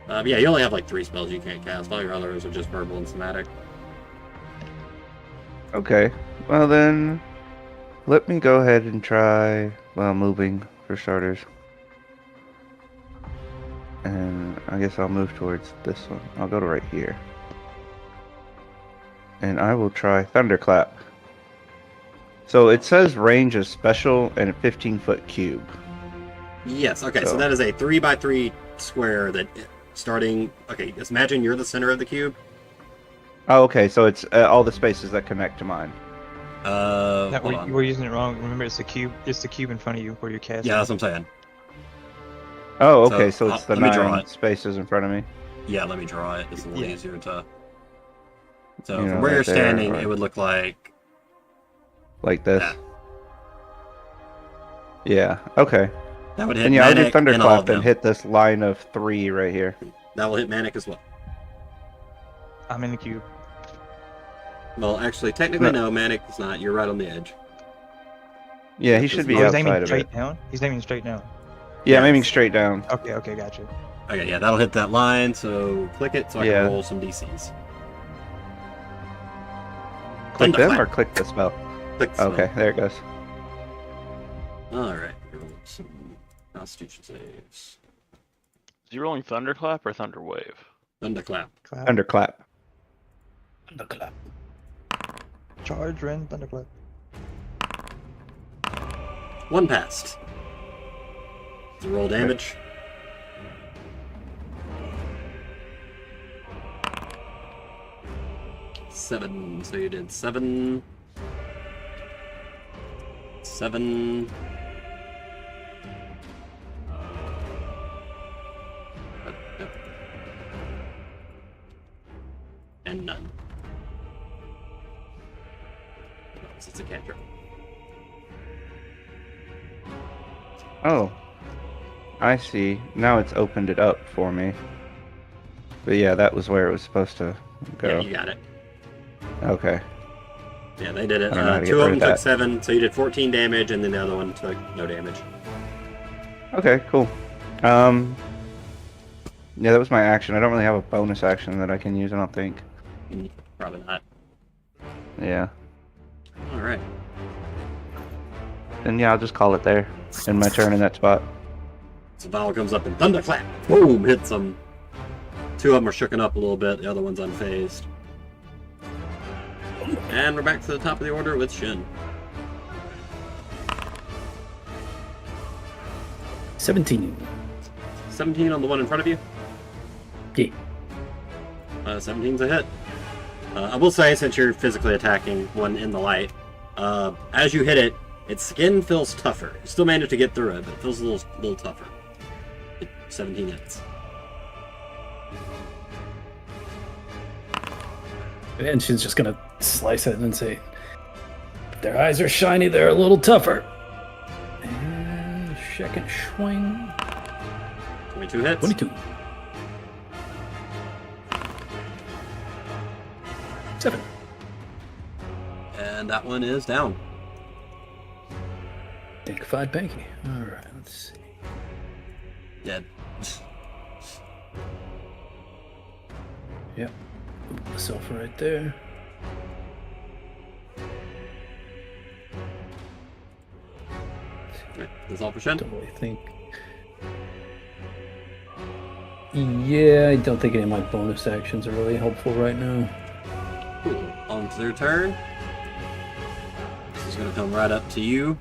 But yeah, you only have like 3 spells you can't cast. All your others are just verbal and somatic. Okay, well then, let me go ahead and try, well, moving for starters. And I guess I'll move towards this one. I'll go to right here. And I will try Thunderclap. So it says range is special and a 15-foot cube. Yes, okay, so So- that is a 3x3 square that starting... Okay, just imagine you're the center of the cube. Oh, okay, so it's all the spaces that connect to mine. That Hold on. we're using it wrong. Remember, it's the cube. It's the cube in front of you where you're casting. Yeah, that's what I'm saying. Oh, So, okay, so it's the let me draw 9 it. spaces in front of me. Yeah, let me draw it. It's a little Yeah. easier to... So You know, from where right you're there, standing, or- it would look like... Like this. that. Yeah, okay. That would hit And yeah, I'll do Manic and all of Thunderclap them. and hit this line of 3 right here. That will hit Manic as well. I'm in the cube. Well, actually, technically, no, Manic is not. You're right on the edge. Yeah, he should be He's aiming outside of it. straight down. He's aiming straight down. Yeah, I'm Yes. aiming straight down. Okay, okay, gotcha. Okay, yeah, that'll hit that line, so click it so I Yeah. can roll some DCs. Click them Thunderclap. or click the spell? Click the spell. Okay, there it goes. Alright, roll some Constitution saves. Is he rolling Thunderclap or Thunderwave? Thunderclap. Clap. Thunderclap. Thunderclap. Charge, Ren, thunderclap. 1 passed. Roll damage. Seven. So you did 7. 7. Yep. And none. It's a cantrip. Oh. I see. Now it's opened it up for me. But yeah, that was where it was supposed to go. Yeah, you got it. Okay. Yeah, they did it. I don't know how to get 2 of rid them of took that. 7, so you did 14 damage, and then the other one took no damage. Okay, cool. Yeah, that was my action. I don't really have a bonus action that I can use, I don't think. Probably not. Yeah. Alright. Then yeah, I'll just call it there. In my turn in that spot. So Val comes up and thunderclap. Boom! Hits them. 2 of them are shooken up a little bit, the other one's unfazed. And we're back to the top of the order with Shin. 17. 17 on the one in front of you. Yeah. 17's a hit. I will say, since you're physically attacking one in the light, as you hit it, its skin feels tougher. You still manage to get through it, but it feels a little tougher. 17 hits. And she's just gonna slice it and say, their eyes are shiny, they're a little tougher. And second swing. 22 hits. 22. 7. And that one is down. Dinkified Banky. Alright, let's see. Dead. Yep. Put myself right there. Right, that's all for Shen. Don't really think. Yeah, I don't think any of my bonus actions are really helpful right now. Cool. On to their turn. This is going to come right up to you.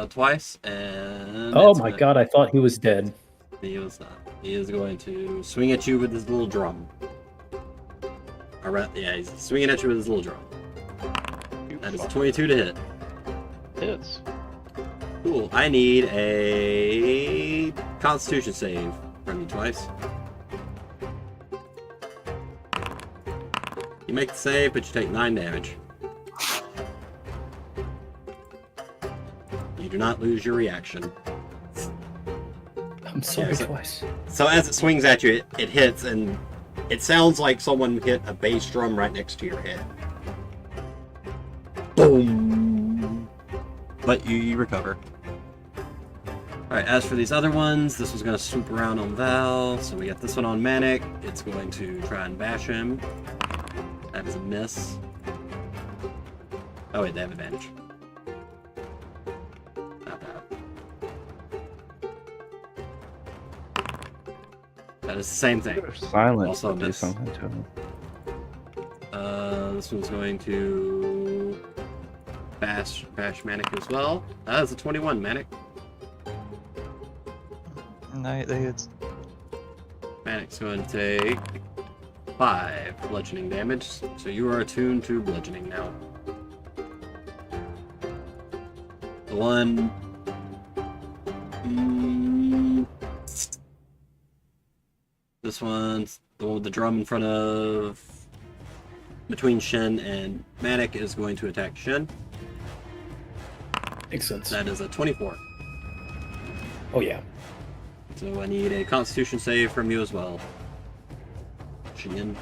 Twice, and... Oh it's my gonna- god, I thought he was dead. He was not. He is going to swing at you with his little drum. Alright, yeah, he's swinging at you with his little drum. That is a 22 to hit. Hits. Cool. I need a Constitution save from you twice. You make the save, but you take 9 damage. You do not lose your reaction. I'm sorry, Yeah, so- twice. So as it swings at you, it hits, and it sounds like someone hit a bass drum right next to your head. Boom! But you recover. Alright, as for these other ones, this was going to swoop around on Val. So we got this one on Manic. It's going to try and bash him. That is a miss. Oh wait, they have advantage. Not bad. That is the same thing. Silence Also will do miss. something to him. This one's going to bash Manic as well. That is a 21, Manic. No, that hits. Manic's going to take 5 bludgeoning damage, so you are attuned to bludgeoning now. The one... This one's the one with the drum in front of... Between Shen and Manic is going to attack Shen. Makes sense. That is a 24. Oh yeah. So I need a Constitution save from you as well. Shen.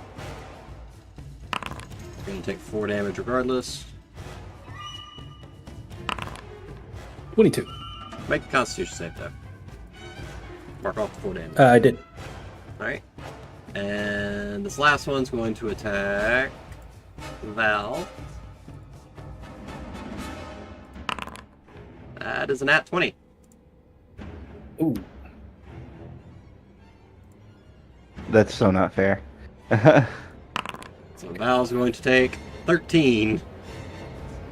Going to take 4 damage regardless. 22. Make a Constitution save though. Mark off the 4 damage. I did. Alright. And this last one's going to attack Val. That is an at 20. Ooh. That's so not fair. So Val's going to take 13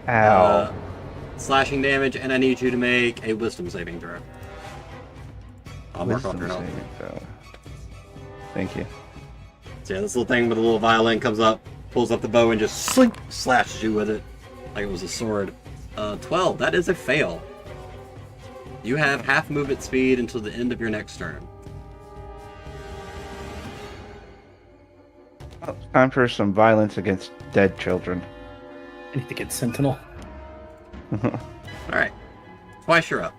Ow. slashing damage, and I need you to make a Wisdom saving throw. I'll mark off Wisdom your health. saving throw. Thank you. So yeah, this little thing with a little violin comes up, pulls up the bow, and just slink, slashes you with it like it was a sword. 12. That is a fail. You have half movement speed until the end of your next turn. Well, it's time for some violence against dead children. I need to get Sentinel. Alright. Twice you're up.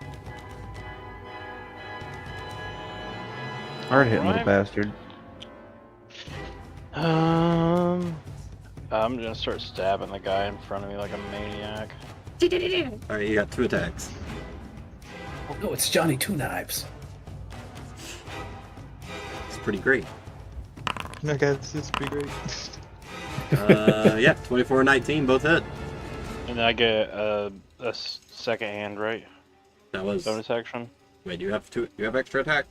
Hard hitting little Alright. bastard. I'm gonna start stabbing the guy in front of me like a maniac. Alright, you got 2 attacks. Oh no, it's Johnny Two Knives. It's pretty great. Okay, this is pretty great. Yeah, 24 and 19, both hit. And then I get a second hand, right? That was... Bonus action. Wait, do you have you have extra attack?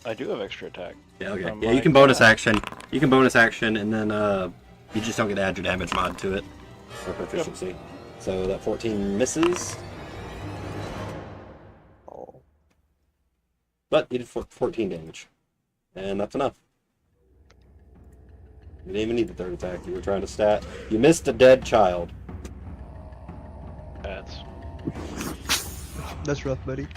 I do have extra attack. Yeah, okay. From Yeah, you my can bonus guy. action. You can bonus action, and then you just don't get to add your damage mod to it. Or proficiency. So that 14 misses. But you did 14 damage. And that's enough. You didn't even need the third attack. You were trying to stat. You missed a dead child. That's rough, buddy.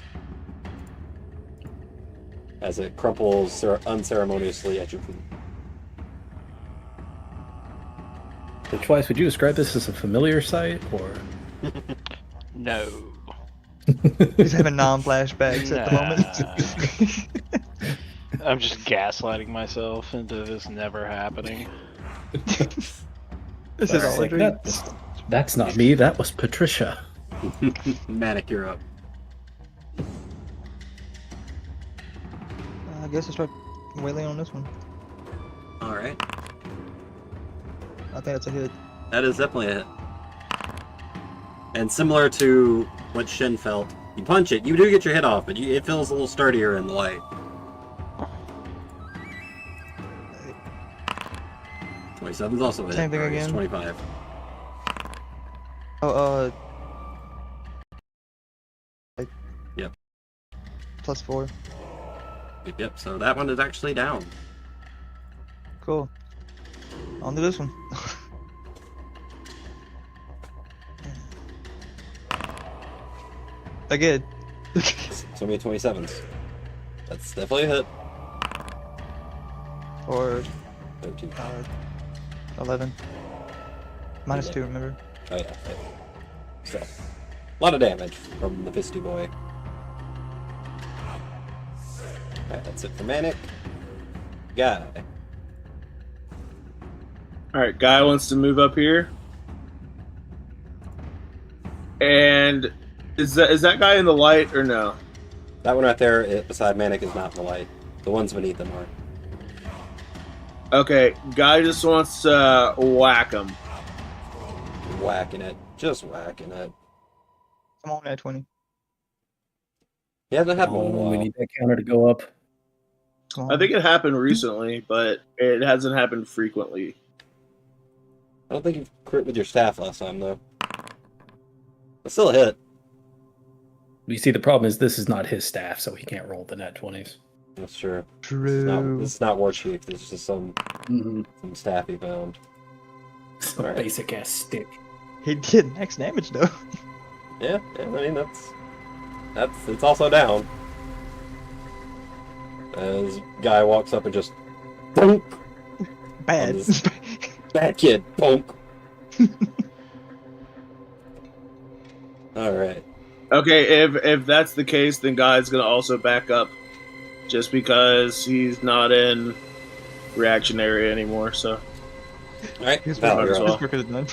As it crumples unceremoniously at your feet. So twice, would you describe this as a familiar sight or? No. He's having non-flashbacks at the moment. I'm just gaslighting myself into this never happening. This is all a Like, dream. that's not me. That was Patricia. Manic, you're up. I guess I'll start wailing on this one. All right. I think that's a hit. That is definitely a hit. And similar to what Shin felt, you punch it, you do get your hit off, but it feels a little sturdier in the light. 27 is also a hit. Same thing Or it's again. 25. Oh, Yep. +4. Yep, so that one is actually down. Cool. On to this one. Again. So many 27s. That's definitely a hit. Or 13. 11. Minus Yeah. 2, remember? Oh yeah. So, a lot of damage from the Fisty Boy. Alright, that's it for Manic. Guy. All right, guy wants to move up here. And is that guy in the light or no? That one right there beside Manic is not in the light. The ones beneath them are. Okay, guy just wants to whack him. Whacking it. Just whacking it. Come on, at 20. He hasn't had one in a Oh, we while. need that counter to go up. Come on. I think it happened recently, but it hasn't happened frequently. I don't think you crit with your staff last time, though. It's still a hit. You see, the problem is this is not his staff, so he can't roll the net 20s. That's true. True. This is not War Chief. This is just some staff he found. Some Alright. basic ass stick. He did max damage though. Yeah, I mean it's also down. As guy walks up and just bonk. Bad. Bad kid, bonk. Alright. Okay, if that's the case, then guy's gonna also back up, just because he's not in reactionary anymore. So Alright, His Val, work- you're as up. well. His work is done.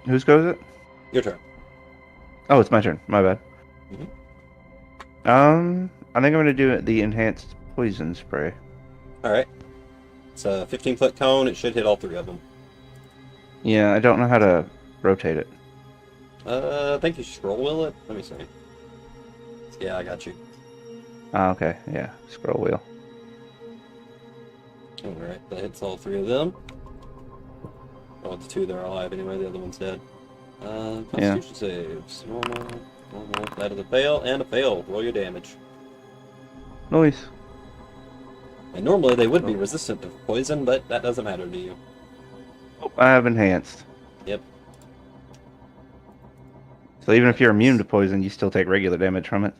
Whose go is it? Your turn. Oh, it's my turn. My bad. Mhm. I think I'm gonna do the enhanced poison spray. Alright. It's a 15-foot cone. It should hit all three of them. Yeah, I don't know how to rotate it. I think you scroll wheel it. Let me see. Yeah, I got you. Ah, okay. Yeah, scroll wheel. Alright, that hits all three of them. Oh, it's two that are alive anyway, the other one's dead. Constitution saves. Normal. That is a fail, and a fail. Roll your damage. Noise. And normally they would be resistant to poison, but that doesn't matter to you. Oh, I have enhanced. Yep. So even if you're immune to poison, you still take regular damage from it.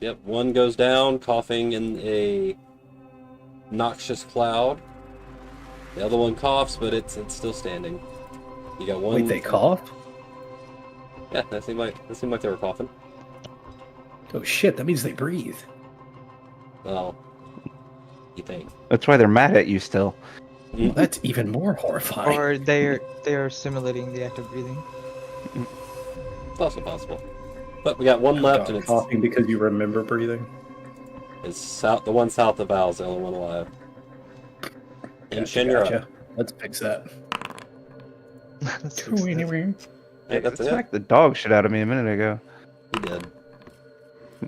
Yep, one goes down, coughing in a noxious cloud. The other one coughs, but it's still standing. You got one. Wait, they cough? Yeah, that seemed like they were coughing. Oh shit, that means they breathe. Well, you think? That's why they're mad at you still. Well, that's even more horrifying. Or they are simulating the act of breathing. It's also possible. But we got one left, and it's coughing because you remember breathing. south. The one south of Val's the only one alive. And Shin, you're up. Let's fix that. Let's fix that. Hey, that's it. Smacked the dog shit out of me a minute ago. You did.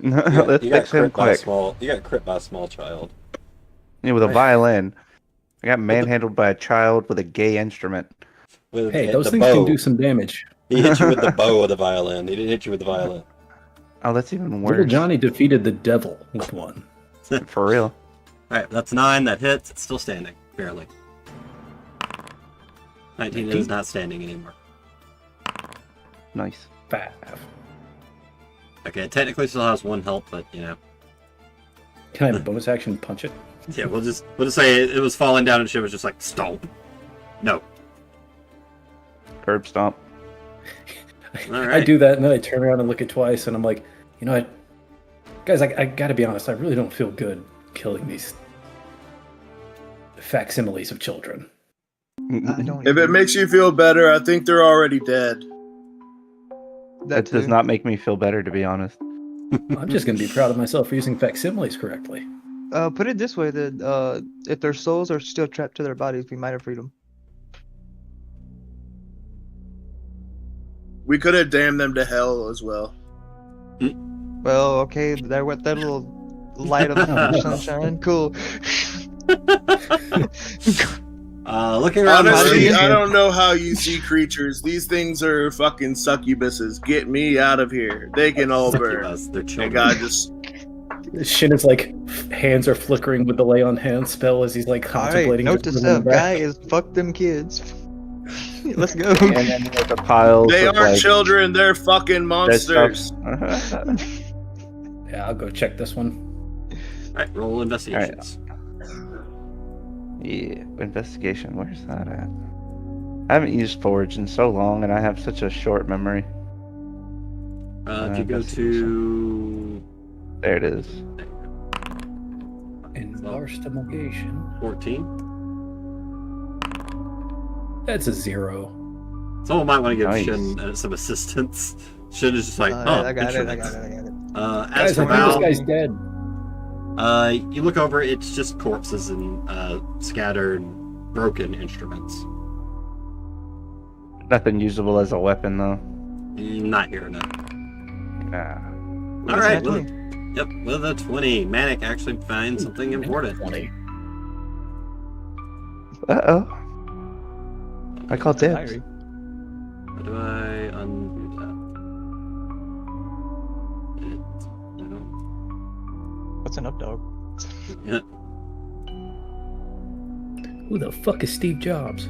Let's You got fix him crit by a quick. small. You got crit by a small child. Yeah, with a violin. I got manhandled by a child with a gay instrument. With Hey, the those things bow. can do some damage. He hit you with the bow of the violin. He didn't hit you with the violin. Oh, that's even Little worse. Johnny defeated the devil with one. For real. Alright, that's 9. That hits. It's still standing. Barely. 19 is not standing anymore. Nice. 5. Okay, it technically still has 1 health, but, you know. Can I have a bonus action punch it? Yeah, we'll just say it was falling down and shit was just like stomp. No. Curb stomp. All I right. do that, and then I turn around and look at Twice, and I'm like, you know what? Guys, I gotta be honest, I really don't feel good killing these facsimiles of children. I don't If it even- makes you feel better, I think they're already dead. That does too. not make me feel better, to be honest. I'm just gonna be proud of myself for using facsimiles correctly. Put it this way: that if their souls are still trapped to their bodies, we might have freed them. We could have damned them to hell as well. Well, okay, there went that little light of sunshine. Cool. Looking around. Honestly, the room, I don't know how you see creatures. These things are fucking succubuses. Get me out of here. They can all burn. Succubus, they're And children. God just Shin is like, hands are flickering with the lay on hands spell as he's like All right, contemplating. note to just moving self: back. guy is fuck them kids. Let's go. And then like a pile they of aren't like children, they're fucking dead stuff. monsters. Yeah, I'll go check this one. All right, roll investigations. Yeah, investigation. Where's that at? I haven't used Forge in so long, and I have such a short memory. If you go to There it is. Investigation. 14, That's a 0. someone might want to give Nice. Shin some assistance. Shin is just like, I got it. instruments. I got it. As Guys, for I think this Val, guy's dead. you look over, it's just corpses and scattered, broken instruments. Nothing usable as a weapon, though. Not here, no. Nah. All right, That's with, yep, with a 20, Manic actually finds something important. 20. Uh-oh. I called dibs. Diary. How do I undo that? What's an up dog? Yeah. Who the fuck is Steve Jobs?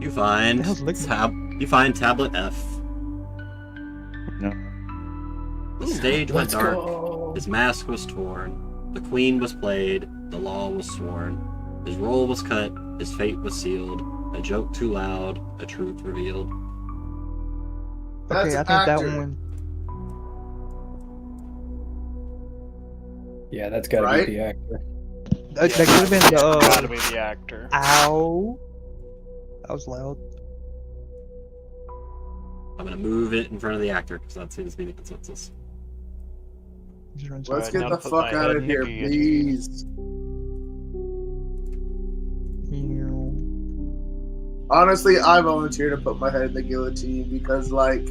You find The hell's Ligma? you find tablet F. No. The stage went Let's dark. go. His mask was torn. The queen was played. The law was sworn. His roll was cut. His fate was sealed. A joke too loud. A truth revealed. That's Okay, I think that actor. one. Yeah, that's gotta Right? be the actor. That could have been the. Gotta be the actor. Ow. That was loud. I'm gonna move it in front of the actor because that seems to be the consensus. Let's Alright, get now the put fuck my out head of here, Nicky in. please. Honestly, I volunteer to put my head in the guillotine because, like,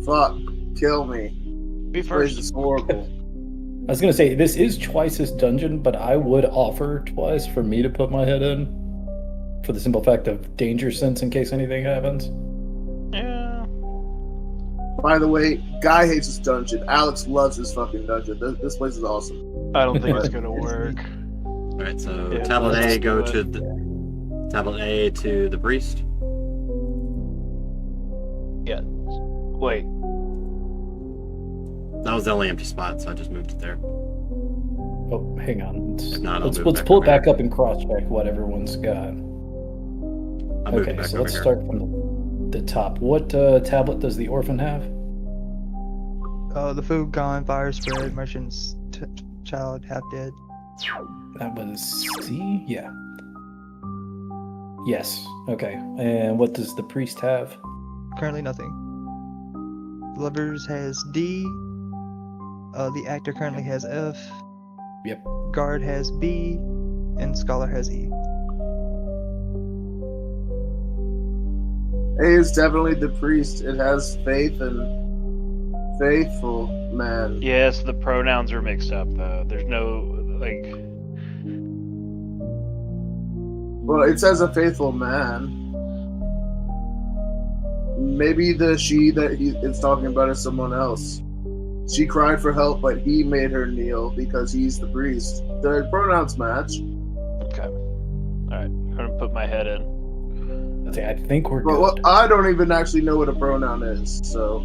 fuck, kill me. Be This place first. is horrible. I was gonna say, this is Twice's dungeon, but I would offer Twice for me to put my head in. For the simple fact of danger sense in case anything happens. Yeah. By the way, Guy hates this dungeon. Alex loves this fucking dungeon. This place is awesome. I don't think it's gonna work. All right, so Yeah, tablet let's A, go do to it. the tablet A to the priest. Yeah. Wait. That was the only empty spot, so I just moved it there. Oh, hang on. If not, I'll Let's move back pull it over back here. up and cross-check what everyone's got. I moved it Okay, back so over let's here. start from the top. What tablet does the orphan have? The food gone, fire spread, merchant's child half dead. That was C? Yeah. Yes. Okay. And what does the priest have? Currently nothing. Lovers has D. The actor currently has F. Yep. Guard has B. And scholar has E. A is definitely the priest. It has faith and faithful man. Yes, the pronouns are mixed up though. There's no like. Well, it says a faithful man. Maybe the she that it's talking about is someone else. She cried for help, but he made her kneel because he's the priest. The pronouns match. Okay. All right. I'm gonna put my head in. I think we're But good. well, I don't even actually know what a pronoun is, so.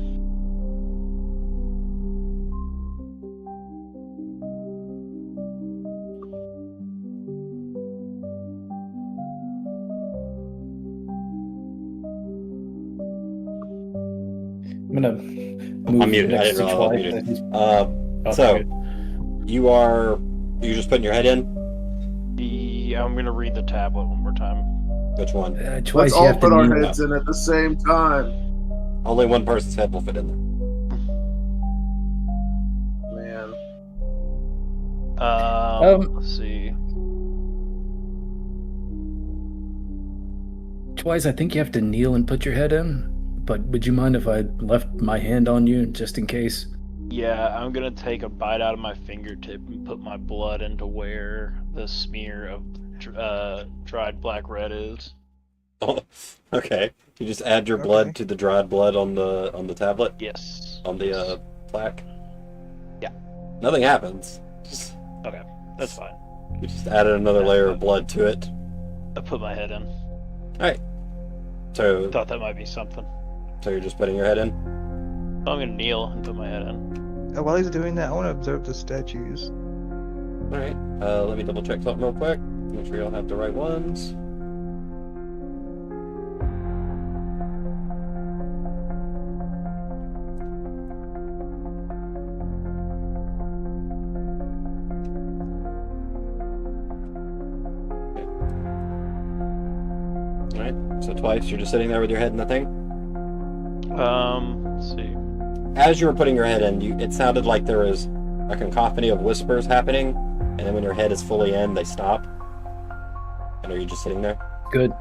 I'm gonna move I'm muted. I next didn't to realize I was Twice. muted. Oh, So, good. you're just putting your head in? I'm gonna read the tablet one more time. Which one? Twice Let's you all have to put our kneel. heads in at the same time. Only one person's head will fit in there. Man. Let's see. Twice, I think you have to kneel and put your head in. But would you mind if I left my hand on you just in case? Yeah, I'm gonna take a bite out of my fingertip and put my blood into where the smear of dried black red is. Oh, okay. You just add your blood to the dried blood on the tablet? Yes. On the plaque? Yeah. Nothing happens. Okay, that's fine. You just added another layer of blood to it. I put my head in. Alright. So Thought that might be something. you're just putting your head in? I'm gonna kneel and put my head in. While he's doing that, I want to observe the statues. Alright. Let me double check something real quick. Make sure y'all have the right ones. Alright, so Twice, you're just sitting there with your head in the thing? Let's see. As you were putting your head in, it sounded like there was a cacophony of whispers happening, and then when your head is fully in, they stop. And are you just sitting there? Good.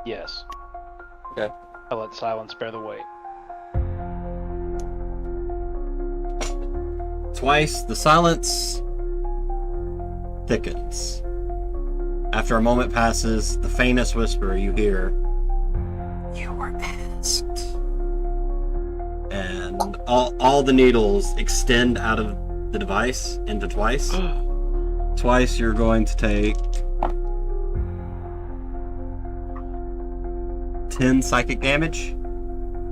Yes. Okay. I let silence bear the weight. Twice, the silence thickens. After a moment passes, the faintest whisper you hear, "You were asked." And all the needles extend out of the device into Twice. Twice, you're going to take 10 psychic damage.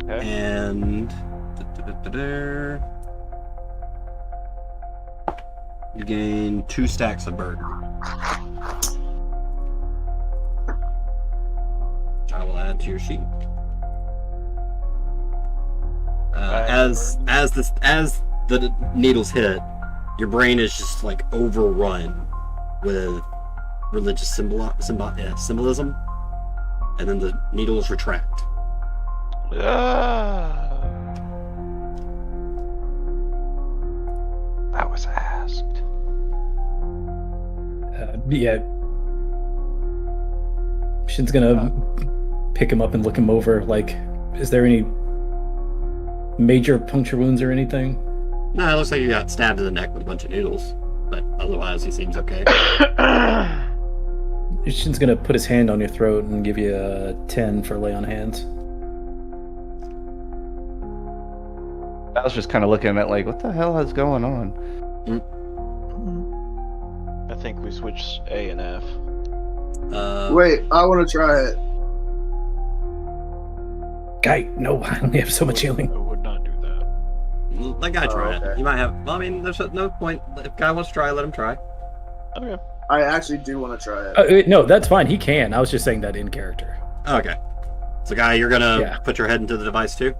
Okay. And you gain 2 stacks of burden. Which I will add to your sheet. As the needles hit, your brain is just like overrun with religious symbolism, and then the needles retract. I was asked. Yeah. Shin's gonna pick him up and look him over. Like, is there any major puncture wounds or anything? No, it looks like you got stabbed in the neck with a bunch of needles, but otherwise he seems okay. Shin's gonna put his hand on your throat and give you a 10 for lay on hands. I was just kind of looking at like, what the hell is going on? I think we switched A and F. Wait, I want to try it. Guy, no, I only have so much healing. I would not do that. Let Guy try it. okay. You might have. Well, I mean, there's no point. If Guy wants to try, let him try. Okay. I actually do want to try it. No, that's fine. He can. I was just saying that in character. Okay. So, Guy, you're gonna Yeah. put your head into the device too.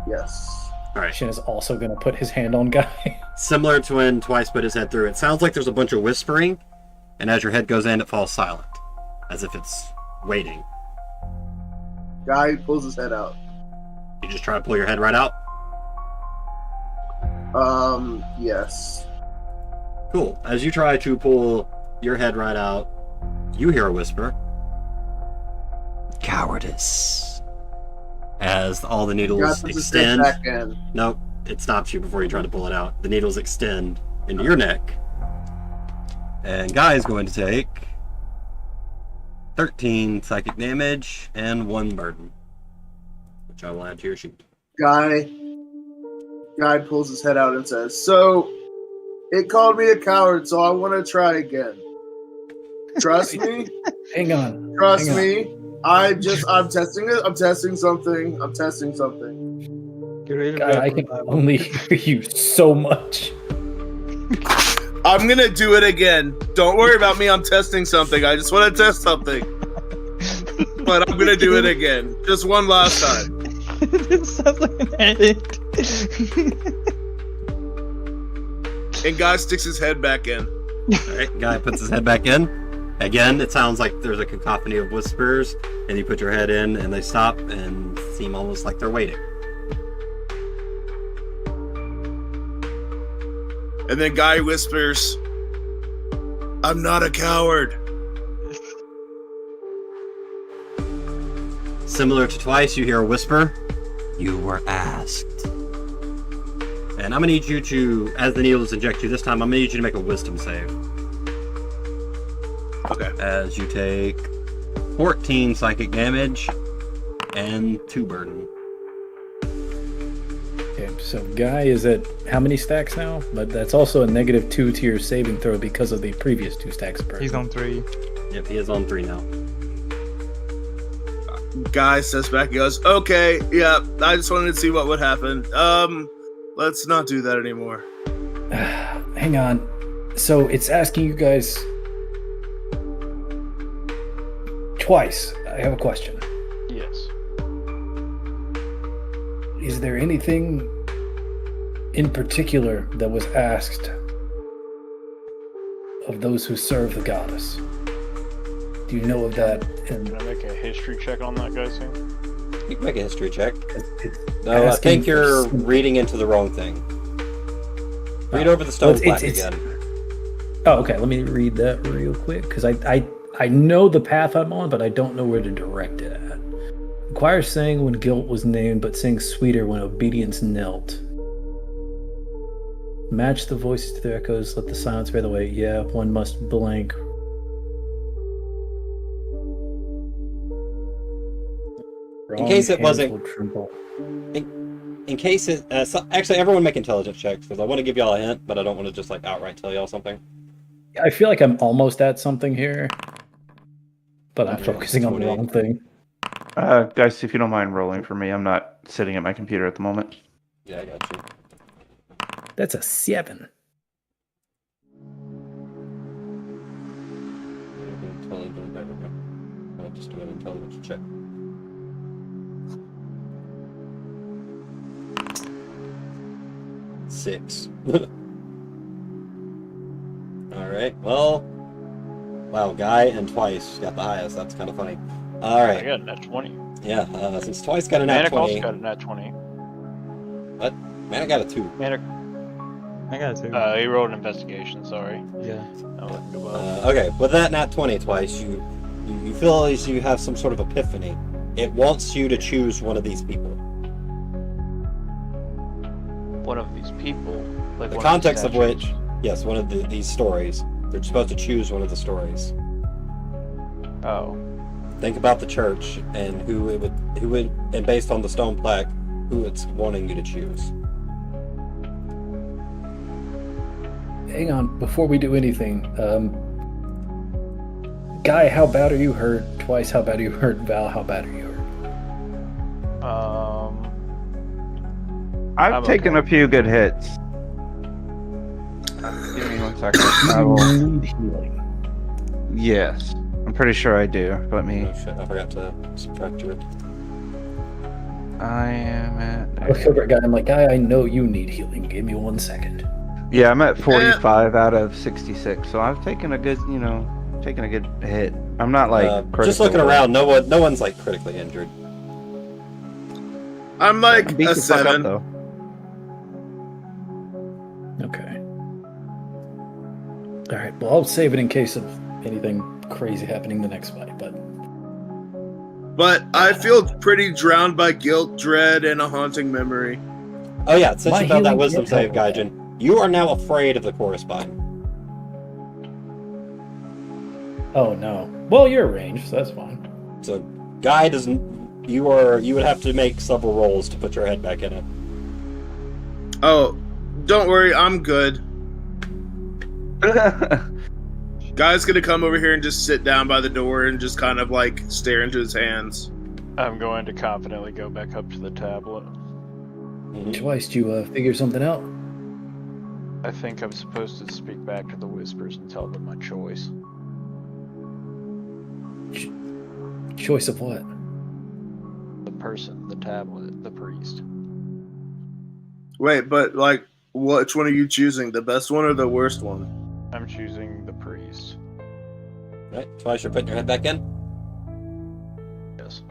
Yes. All right. Shin is also gonna put his hand on Guy. Similar to when Twice put his head through, it sounds like there's a bunch of whispering, and as your head goes in, it falls silent, as if it's waiting. Guy pulls his head out. You just try to pull your head right out. Yes. Cool. As you try to pull your head right out, you hear a whisper. Cowardice. As all the Guy needles puts his head extend. back in. Nope, it stops you before you try to pull it out. The needles extend into your neck. And Guy is going to take 13 psychic damage and 1 burden, which I will add to your sheet. Guy pulls his head out and says, "So, it called me a coward, so I want to try again. Trust me. Hang on. Trust hang on. me. I'm testing it. I'm testing something. Get ready to Guy, I can only hear you so much. I'm gonna do it again. Don't worry about me. I'm testing something. I just want to test something. but I'm gonna do it again. Just one last time. This sounds like an edit. And Guy sticks his head back in. Alright, guy puts his head back in. Again, it sounds like there's a cacophony of whispers, and you put your head in, and they stop and seem almost like they're waiting. And then Guy whispers, I'm not a coward. Similar to twice, you hear a whisper, you were asked. And I'm gonna need you to, as the needles inject you this time, I'm gonna need you to make a wisdom save. Okay. As you take 14 psychic damage and 2 burden. Okay, so Guy is at how many stacks now? But that's also a -2 to your saving throw because of the previous 2 stacks of burden. He's on 3. Yep, he is on 3 now. Guy steps back and goes, okay, yeah, I just wanted to see what would happen. Let's not do that anymore. Hang on. So it's asking you guys twice. I have a question. Yes. Is there anything in particular that was asked of those who serve the goddess? Do you know of that? And Can I make a history check on that guy soon? You can make a history check. it's No, I asking think for you're some- reading into the wrong thing. Read over the stone Well, it's- plaque it's- again. Oh, okay. Let me read that real quick because I know the path I'm on, but I don't know where to direct it at. The choir sang when guilt was named, but sang sweeter when obedience knelt. Match the voices to their echoes, let the silence bear the weight. Yeah, one must blank. In case it Wrong wasn't- hands will tremble. In case it... actually, everyone make intelligence checks, because I want to give y'all a hint, but I don't want to just like outright tell y'all something. I feel like I'm almost at something here, but I'm Okay, focusing on the 28. wrong thing. Guys, if you don't mind rolling for me, I'm not sitting at my computer at the moment. Yeah, I got you. That's a 7. I'll just do an intelligence check. Six. Alright, well... Wow, Guy and Twice got the highest. That's kind of funny. I Alright, got a nat 20. yeah, since Twice got a nat Manic also 20... got a nat 20. Man, I got a 2. Manic, I got 2. he rolled an investigation, sorry. Yeah. That wouldn't do well. Okay, with that nat 20 Twice, you feel as you have some sort of epiphany. It wants you to choose one of these people. One of these people. Like The one context of statues. which, yes, one of these stories. They're supposed to choose one of the stories. Oh. Think about the church and who would, and based on the stone plaque, who it's wanting you to choose. Hang on, before we do anything, Guy, how bad are you hurt? Twice, how bad are you hurt? Val, how bad are you hurt? I've I'm taken okay. a few good hits. Give me 1 second. I will... Need healing. Yes, I'm pretty sure I do. Let me. Oh shit, I forgot to subtract your... I am I look at. over at Guy, I'm like, Guy, I know you need healing. Give me 1 second. Yeah, I'm at 45 out of 66. So I've taken a good, taken a good hit. I'm not like just critical. looking around, no one's like critically injured. I'm like Beat a the fuck up, 7. though. Okay. Alright, well, I'll save it in case of anything crazy happening the next fight, but... But I feel pretty drowned by guilt, dread, and a haunting memory. Oh yeah, since My you failed that healing wisdom did save, help. Gaijin, you are now afraid of the corresponding. Oh, no. Well, you're ranged, so that's fine. So, Guy doesn't. You would have to make several rolls to put your head back in it. Oh, don't worry, I'm good. Guy's gonna come over here and just sit down by the door and just kind of like stare into his hands. I'm going to confidently go back up to the tablet. Mhm. Twice, did you figure something out? I think I'm supposed to speak back to the whispers and tell them my choice. Choice of what? The person, the tablet, the priest. Wait, but like, which one are you choosing? The best one or the worst one? I'm choosing the priest. Right, Twice you're putting your head back in. Yes.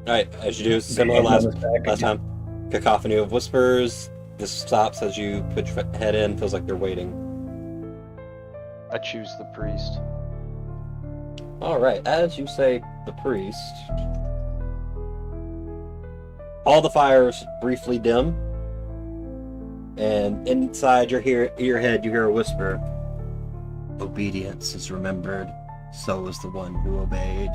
Alright, as you do, similar last time. Cacophony of whispers. This stops as you put your head in. Feels like you're waiting. I choose the priest. Alright, as you say the priest, all the fires briefly dim, and inside your head you hear a whisper. Obedience is remembered, so is the one who obeyed.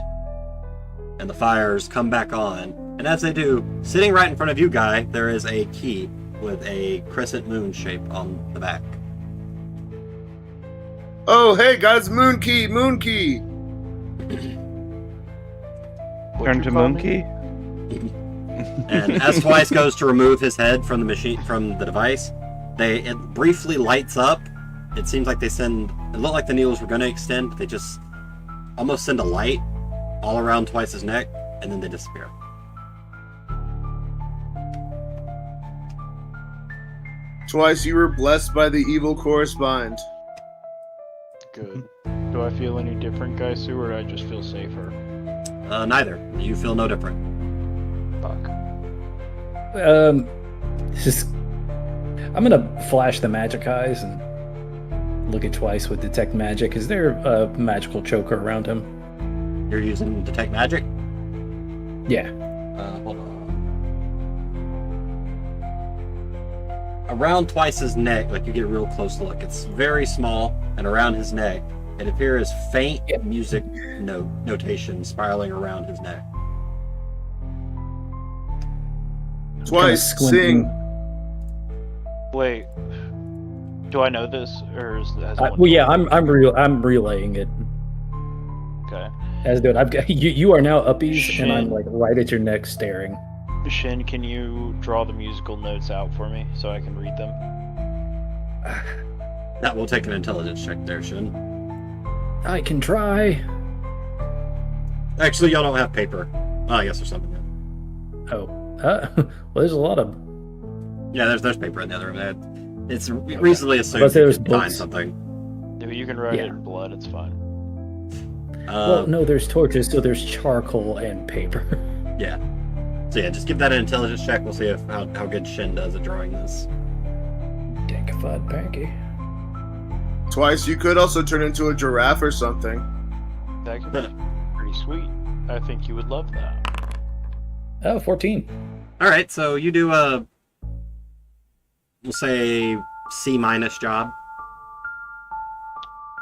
And the fires come back on, and as they do, sitting right in front of you, Guy, there is a key with a crescent moon shape on the back. Oh, hey guys, moon key, moon key. Turn to Monkey. And as Twice goes to remove his head from the machine, from the device, it briefly lights up. It seems like it looked like the needles were going to extend, but they just almost send a light all around Twice's neck, and then they disappear. Twice you were blessed by the evil correspond. Good. Do I feel any different, Guy Sue, or do I just feel safer? Neither. You feel no different. Fuck. I'm gonna flash the magic eyes and look at Twice with detect magic. Is there a magical choker around him? You're using detect magic? Yeah. Hold on. Around Twice's neck, like you get a real close look, it's very small, and around his neck, it appears faint music notation spiraling around his neck. Twice sing. Wait. Do I know this, or has Well, yeah, I'm relaying it. Okay. As do it. I've got you are now uppies, Shin. and I'm like right at your neck, staring. Shin, can you draw the musical notes out for me so I can read them? That will take an intelligence check there, Shin. I can try. Actually, y'all don't have paper. Oh, I guess there's something there. Oh, well, there's a lot of. Yeah, there's paper in the other room. It's reasonably assumed But there's you can find books. something. If you can write Yeah. it in blood, it's fine. Well, no, there's torches, so there's charcoal and paper. Yeah. So yeah, just give that an intelligence check. We'll see how good Shin does at drawing this. Dankified pancake. Twice you could also turn into a giraffe or something. That could be pretty sweet. I think you would love that. Oh, 14. All right, so you do we'll say C- job.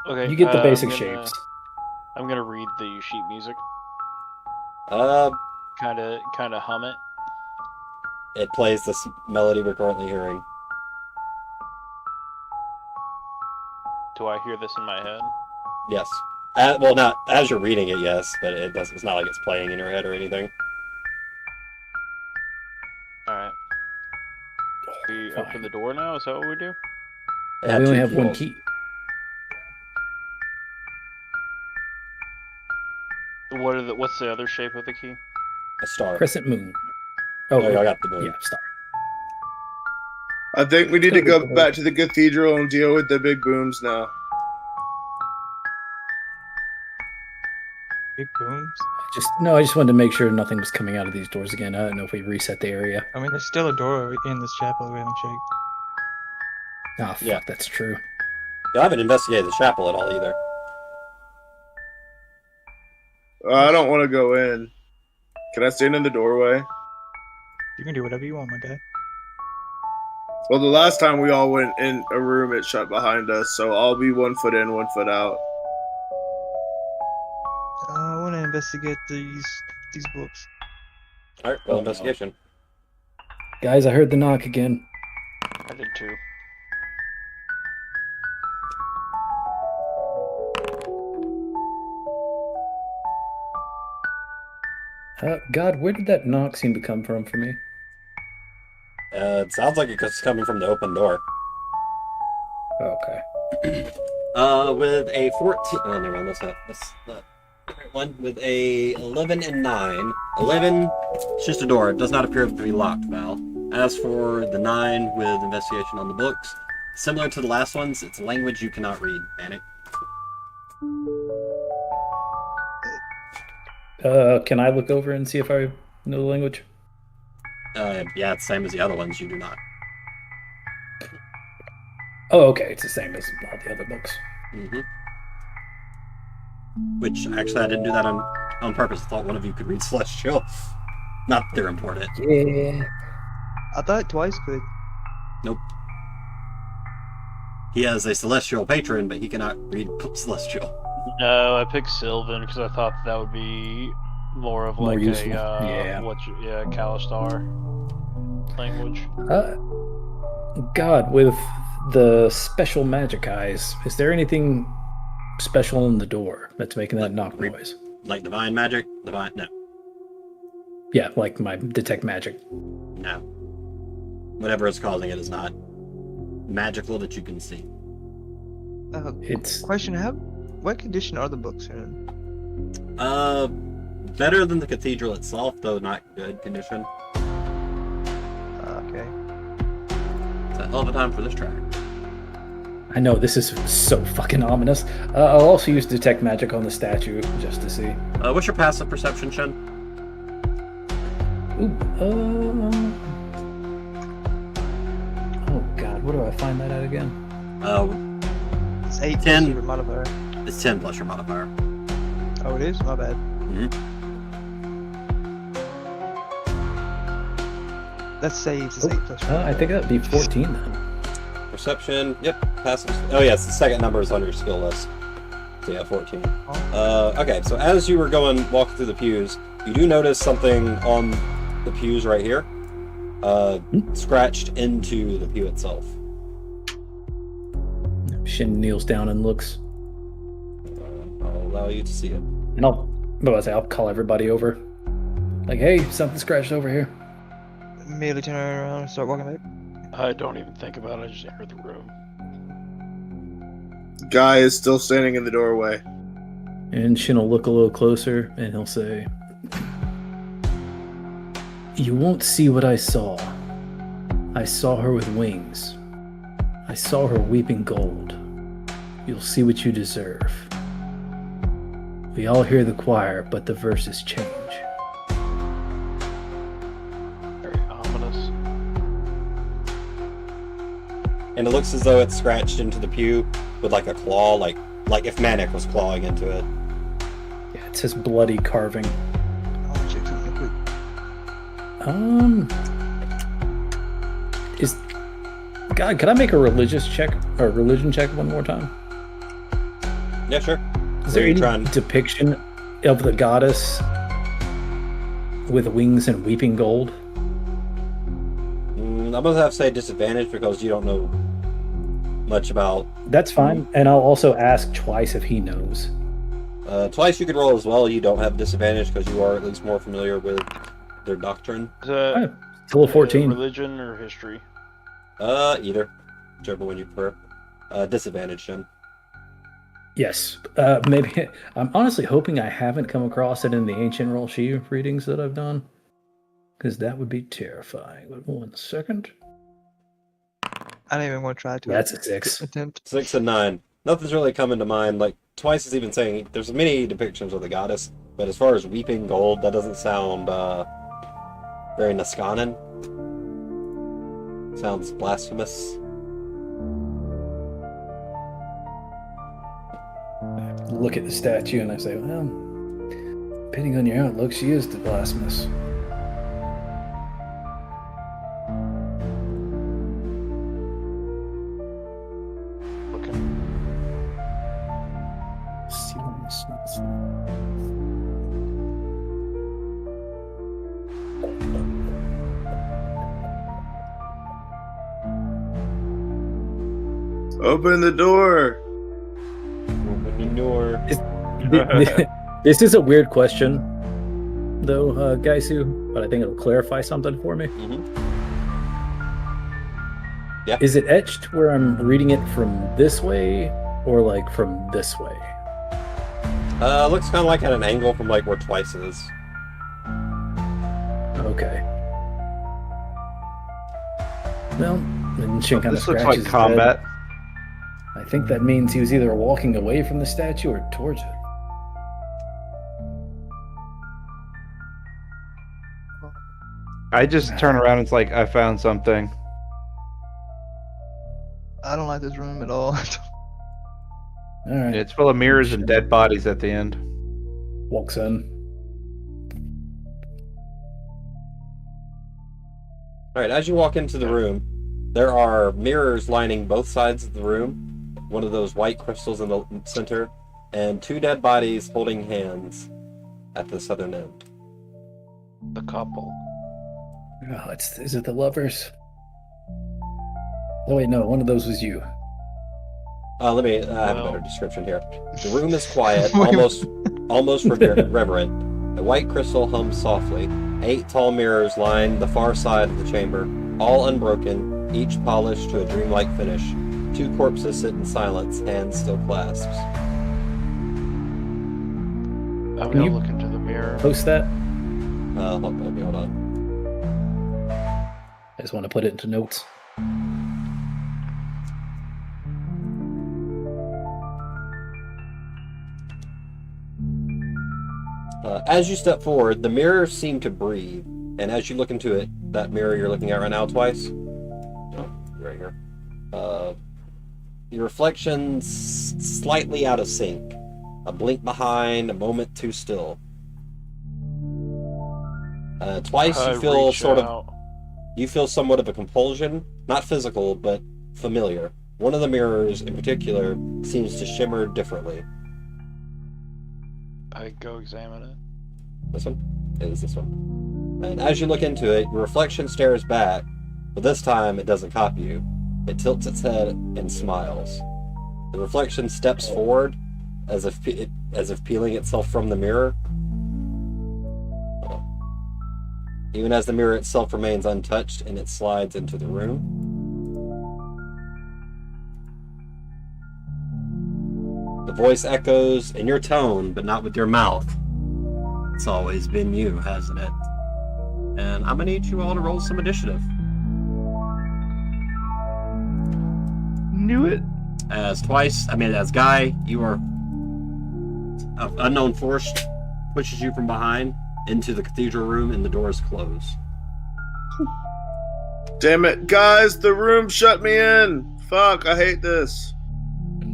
Okay. You get the basic I'm gonna- shapes. I'm gonna read the sheet music. Uh, Kind of hum it. it plays this melody we're currently hearing. Do I hear this in my head? Yes. Well, not as you're reading it, yes, but it doesn't. It's not like it's playing in your head or anything. All right. We Fine. open the door now. Is that what we do? It We had only two have one keys. key. What's the other shape of the key? A star. Crescent moon. Oh, y'all got the moon. Yeah, star. I think we need to go back to the cathedral and deal with the big booms now. Big booms. I just wanted to make sure nothing was coming out of these doors again. I don't know if we reset the area. I mean, there's still a door in this chapel we haven't checked. Ah, fuck, Yeah. that's true. Y'all haven't investigated the chapel at all either. I don't want to go in. Can I stand in the doorway? You can do whatever you want, my guy. Well, the last time we all went in a room, it shut behind us, so I'll be 1 foot in, 1 foot out. I want to investigate these books. All right, roll Oh, no. investigation. Guys, I heard the knock again. I did too. God, where did that knock seem to come from for me? It sounds like it's coming from the open door. Okay. With a 14. Oh, never mind. That's not One with a 11 and 9. 11, it's just a door. It does not appear to be locked, Val. As for the 9 with investigation on the books, similar to the last ones, it's a language you cannot read. Panic. Can I look over and see if I know the language? Yeah, it's the same as the other ones. You do not. Oh, okay. It's the same as all the other books. Mm-hmm. Which, actually, I didn't do that on purpose. I thought one of you could read Celestial. Not that they're important. Yeah. I thought Twice could. Nope. He has a Celestial patron, but he cannot read Celestial. No, I picked Sylvan because I thought that would be more of More like useful. a Kalistar language. God, with the special magic eyes, is there anything special in the door that's making that knock noise? Like divine magic? No. Yeah, like my detect magic. No. Whatever is causing it is not magical that you can see. It's Question: what condition are the books in? Better than the cathedral itself, though not good condition. Okay. It's a hell of a time for this track. I know this is so fucking ominous. I'll also use detect magic on the statue just to see. What's your passive perception, Shen? Ooh, oh god, where do I find that at again? It's 8 10. plus your modifier. It's 10 plus your modifier. Oh, it is? My bad. Mm-hmm. Let's say it's 8 plus your I think that'd be 14 then. Perception, yep, passive. Oh, yes, the second number is on your skill list. So, yeah, 14. Okay, so as you were walking through the pews, you do notice something on the pews right here, scratched into the pew itself. Shin kneels down and looks. I'll allow you to see it. And I'll call everybody over. Like, hey, something scratched over here. Immediately turn around and start walking back. I don't even think about it. I just enter the room. Guy is still standing in the doorway. And Shin will look a little closer and he'll say, "You won't see what I saw. I saw her with wings. I saw her weeping gold. You'll see what you deserve. We all hear the choir, but the verses change." Very ominous. And it looks as though it's scratched into the pew with like a claw, like if Manic was clawing into it. Yeah, it says bloody carving. I'll check something real quick. God, can I make a religion check one more time? Yeah, sure. Is there Are you any trying- depiction of the goddess with wings and weeping gold? I'm gonna have to say disadvantage because you don't know much about. That's fine, and I'll also ask Twice if he knows. Twice you could roll as well. You don't have disadvantage because you are at least more familiar with their doctrine. Is that Till a 14. religion or history? Either, whichever one you prefer. Disadvantage, then. Yes. Maybe. I'm honestly hoping I haven't come across it in the Ancient Roll She readings that I've done, because that would be terrifying. But 1 second. I don't even want to try to. That's a 6. Attempt. 6 and 9. Nothing's really coming to mind. Like Twice is even saying there's many depictions of the goddess, but as far as weeping gold, that doesn't sound very Niskanen. Sounds blasphemous. Look at the statue and I say, well, depending on your outlook, she is blasphemous. Okay. Open the door. Open the door. This is a weird question, though, Gaisu, but I think it'll clarify something for me. Mm-hmm. Yeah. Is it etched where I'm reading it from this way, or like from this way? Looks kind of like at an angle from like where Twice is. Okay. Well, then Shin kind of This looks scratches like his combat. head. I think that means he was either walking away from the statue or towards it. I just turn around and it's like, I found something. I don't like this room at all. All right. It's full of mirrors and dead bodies at the end. Walks in. Alright, as you walk into the room, there are mirrors lining both sides of the room. One of those white crystals in the center, and 2 dead bodies holding hands at the southern end. The couple. Oh, is it the lovers? Oh wait, no, one of those was you. I have a better description here. The room is quiet, almost reverent. A white crystal hums softly. 8 tall mirrors line the far side of the chamber, all unbroken, each polished to a dreamlike finish. 2 corpses sit in silence, hands still clasped. I'm Can gonna you- look into the mirror. Post that. Hold on. I just want to put it into notes. As you step forward, the mirror seemed to breathe, and as you look into it, that mirror you're looking at right now, Twice. Oh, right here. Your reflection's slightly out of sync. A blink behind, a moment too still. Twice I you feel reach sort of. out. You feel somewhat of a compulsion, not physical, but familiar. One of the mirrors, in particular, seems to shimmer differently. I go examine it. This one? It is this one. And as you look into it, your reflection stares back, but this time it doesn't copy you. It tilts its head and smiles. The reflection steps forward, as if peeling itself from the mirror. Even as the mirror itself remains untouched and it slides into the room. The voice echoes in your tone, but not with your mouth. It's always been you, hasn't it? And I'm gonna need you all to roll some initiative. Knew it. As Guy, you are an unknown force pushes you from behind into the cathedral room, and the doors close. Damn it, guys! The room shut me in. Fuck! I hate this.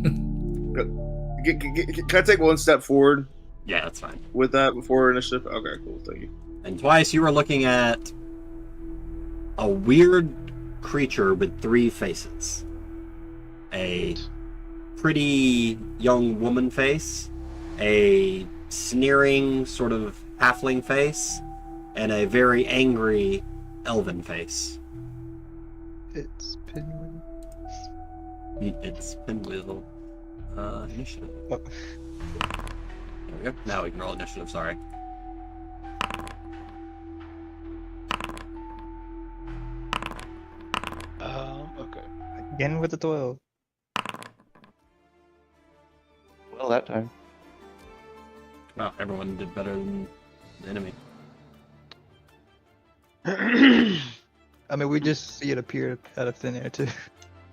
Can I take one step forward Yeah, that's fine. with that before initiative? Okay, cool. Thank you. And Twice, you are looking at a weird creature with 3 faces. A pretty young woman face, a sneering sort of halfling face, and a very angry elven face. It's Pinwheel. It's Pinwheel. Initiative. Oh. There we go. Now we can roll initiative, sorry. Okay. Again with the 12. Well, that time. Wow, everyone did better than the enemy. I mean, we just see it appear out of thin air, too.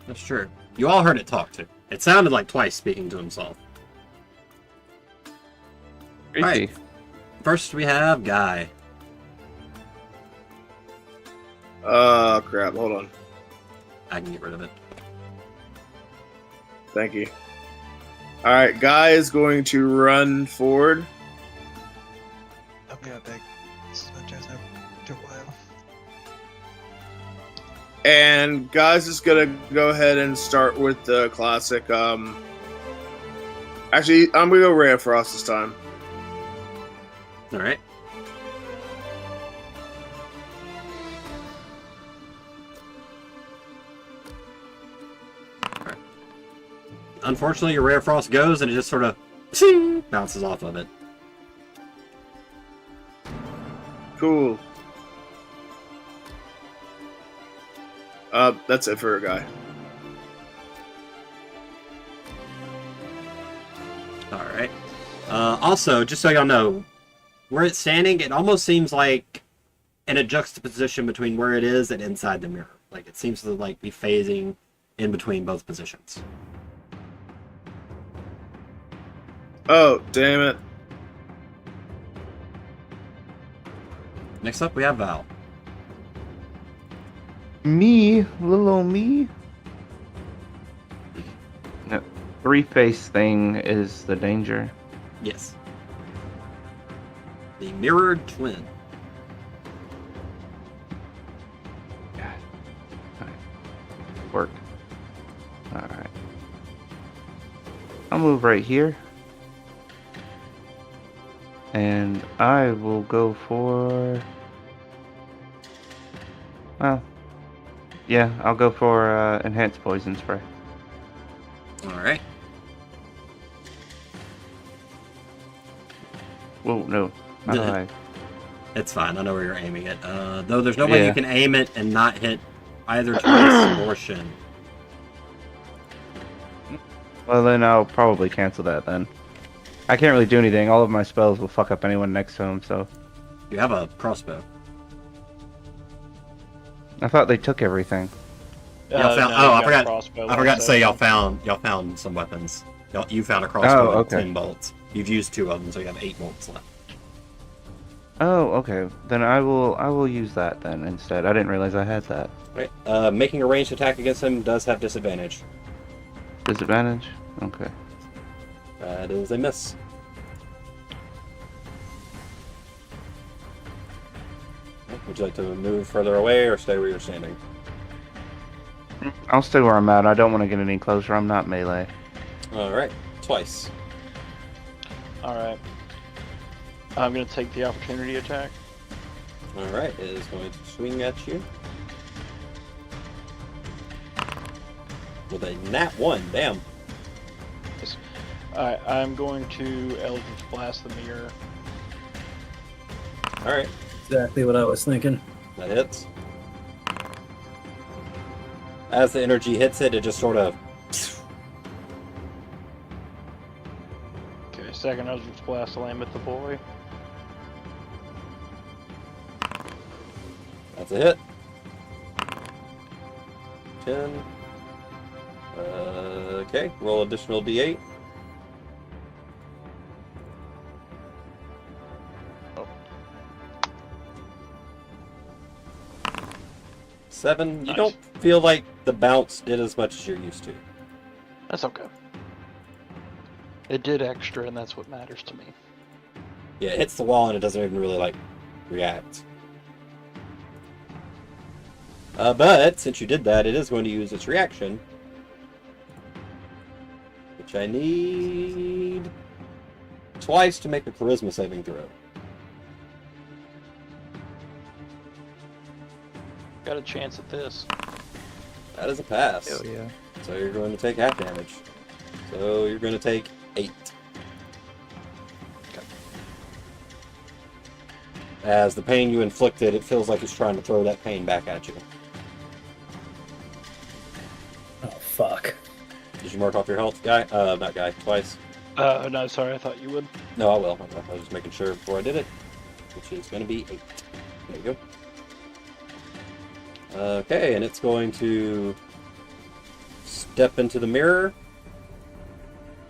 That's true. You all heard it talk to. It sounded like Twice speaking to himself. Creepy. Right. First we have Guy. Crap. Hold on. I can get rid of it. Thank you. All right, Guy is going to run forward. I'll be right back. This is my chance after a while. And Guy's just gonna go ahead and start with the classic. Actually, I'm gonna go Ray of Frost this time. Alright. Unfortunately, your Rare Frost goes and it just sort of bounces off of it. Cool. That's it for a Guy. Alright. Also, just so y'all know, where it's standing, it almost seems like in a juxtaposition between where it is and inside the mirror. Like it seems to like be phasing in between both positions. Oh, damn it. Next up, we have Val. Me, little old me. No, three-face thing is the danger. Yes. The mirrored twin. God. Alright. Work. Alright. I'll move right here. And I will go for... Well... Yeah, I'll go for enhanced poison spray. Alright. Whoa, no. How do I... It's fine, I know where you're aiming it. Though there's no way Yeah. you can aim it and not hit either Twice or Shin. Well, then I'll probably cancel that then. I can't really do anything. All of my spells will fuck up anyone next to him, so... You have a crossbow. I thought they took everything. Y'all found, no, oh, you I got forgot. crossbow I forgot to say also. y'all found some weapons. You found a crossbow Oh, with okay. 10 bolts. You've used 2 of them, so you have 8 bolts left. Oh, okay. Then I will use that then instead. I didn't realize I had that. Right. Making a ranged attack against him does have disadvantage. Disadvantage? Okay. That is a miss. Would you like to move further away or stay where you're standing? I'll stay where I'm at. I don't want to get any closer. I'm not melee. Alright. Twice. Alright. I'm going to take the opportunity attack. Alright, it is going to swing at you. With a nat 1, damn. Alright, I'm going to Eldritch Blast the mirror. Alright, Exactly what I was thinking. that hits. As the energy hits it, it just sort of... Okay, second Eldritch Blast will aim at the boy. That's a hit. 10. Okay, roll additional d8. Oh. 7. You Nice. don't feel like the bounce did as much as you're used to. That's okay. It did extra, and that's what matters to me. Yeah, it hits the wall and it doesn't even really, like, react. But, since you did that, it is going to use its reaction. Which I need... twice to make a charisma saving throw. Got a chance at this. That is a pass. Hell yeah. So you're going to take half damage. So you're going to take 8. Okay. As the pain you inflicted, it feels like it's trying to throw that pain back at you. Oh, fuck. Did you mark off your health, guy? Not guy, twice. No, sorry, I thought you would. No, I will. I was just making sure before I did it. Which is going to be 8. There you go. Okay, and it's going to step into the mirror.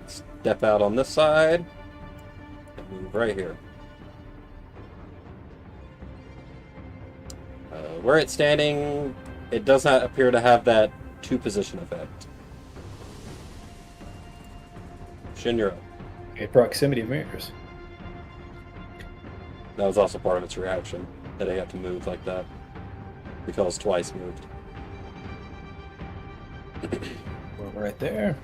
Step out on this side. And move right here. Where it's standing, it does not appear to have that 2-position effect. Shin, you're up. Okay, proximity of mirrors. That was also part of its reaction, that it had to move like that. Because twice moved. We're right there.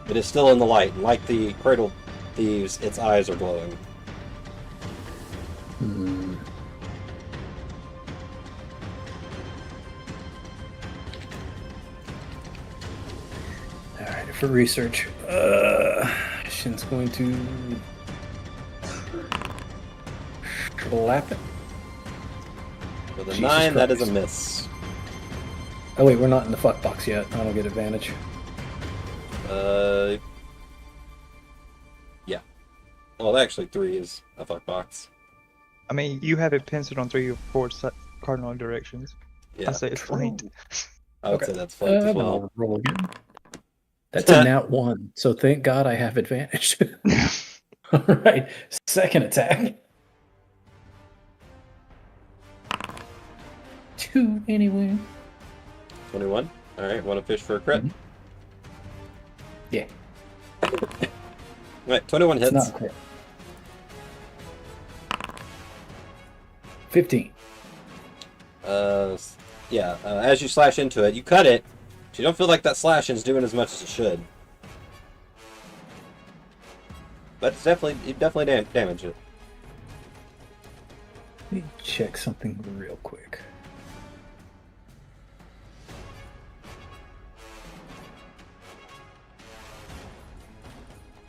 It is still in the light, and like the cradle thieves, its eyes are glowing. Hmm. Alright, for research. Shin's going to slap it. With a Jesus 9, that is a Christ. miss. Oh wait, we're not in the fuck box yet. I don't get advantage. Well, actually, 3 is a fuck box. I mean, you have it penciled on 3 or 4 cardinal directions. Yeah, I say it's flanked. I would Okay. say that's flanked as well. I'll roll again. That's a nat 1, so thank God I have advantage. All right, second attack. 2 anyway. 21. All right, want to fish for a crit? Mhm. Yeah, All right, 21 it's hits. not a crit. 15. Yeah. As you slash into it, you cut it. But you don't feel like that slashing is doing as much as it should. But it's definitely damage it. Let me check something real quick.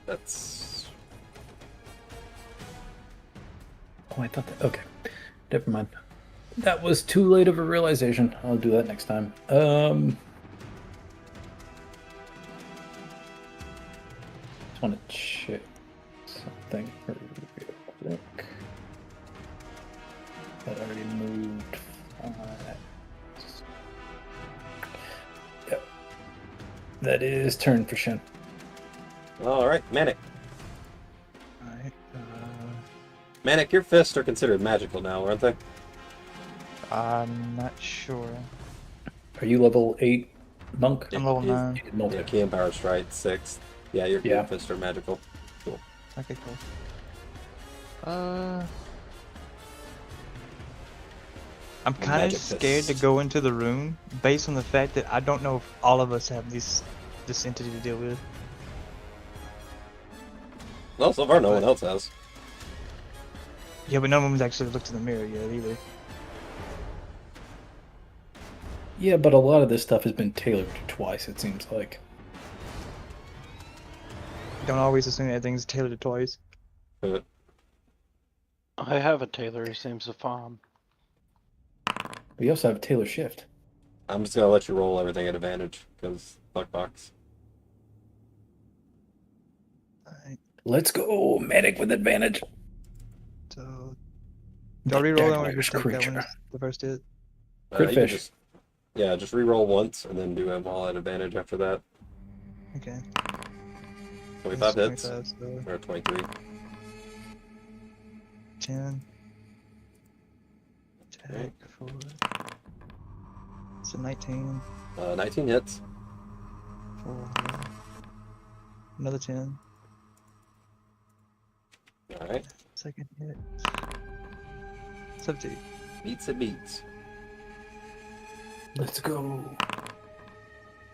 That's Oh, I thought that. Okay, never mind. That was too late of a realization. I'll do that next time. Just want to check something real quick. That already moved. 5. Yep. That is turn for Shin. all right. Manic. Alright. Manic, your fists are considered magical now, aren't they? I'm not sure. Are you level 8 monk? I'm level 9. Monk. Yeah, key and power strike 6. Yeah, your Yeah. fists are magical. Okay, cool. I'm kind of Magic scared to fist. go into the room based on the fact that I don't know if all of us have this entity to deal with. Well, so far no one else has. Yeah, but none of them's actually looked in the mirror yet either. Yeah, but a lot of this stuff has been tailored twice, it seems like. Don't always assume everything's tailored to toys. But I have a tailor who seems to farm. We also have a tailor shift. I'm just gonna let you roll everything at advantage because fuck box. Alright, Let's go, medic with advantage. so do I reroll that one or just take that creature. one as the first hit? Crit You can fish. just re-roll once and then do them all at advantage after that. Okay. 25 That's hits 25, so or 23. 10. Attack for so 19 19 hits. for another 10. All right, Second hit. 17. beats it beats. Let's go.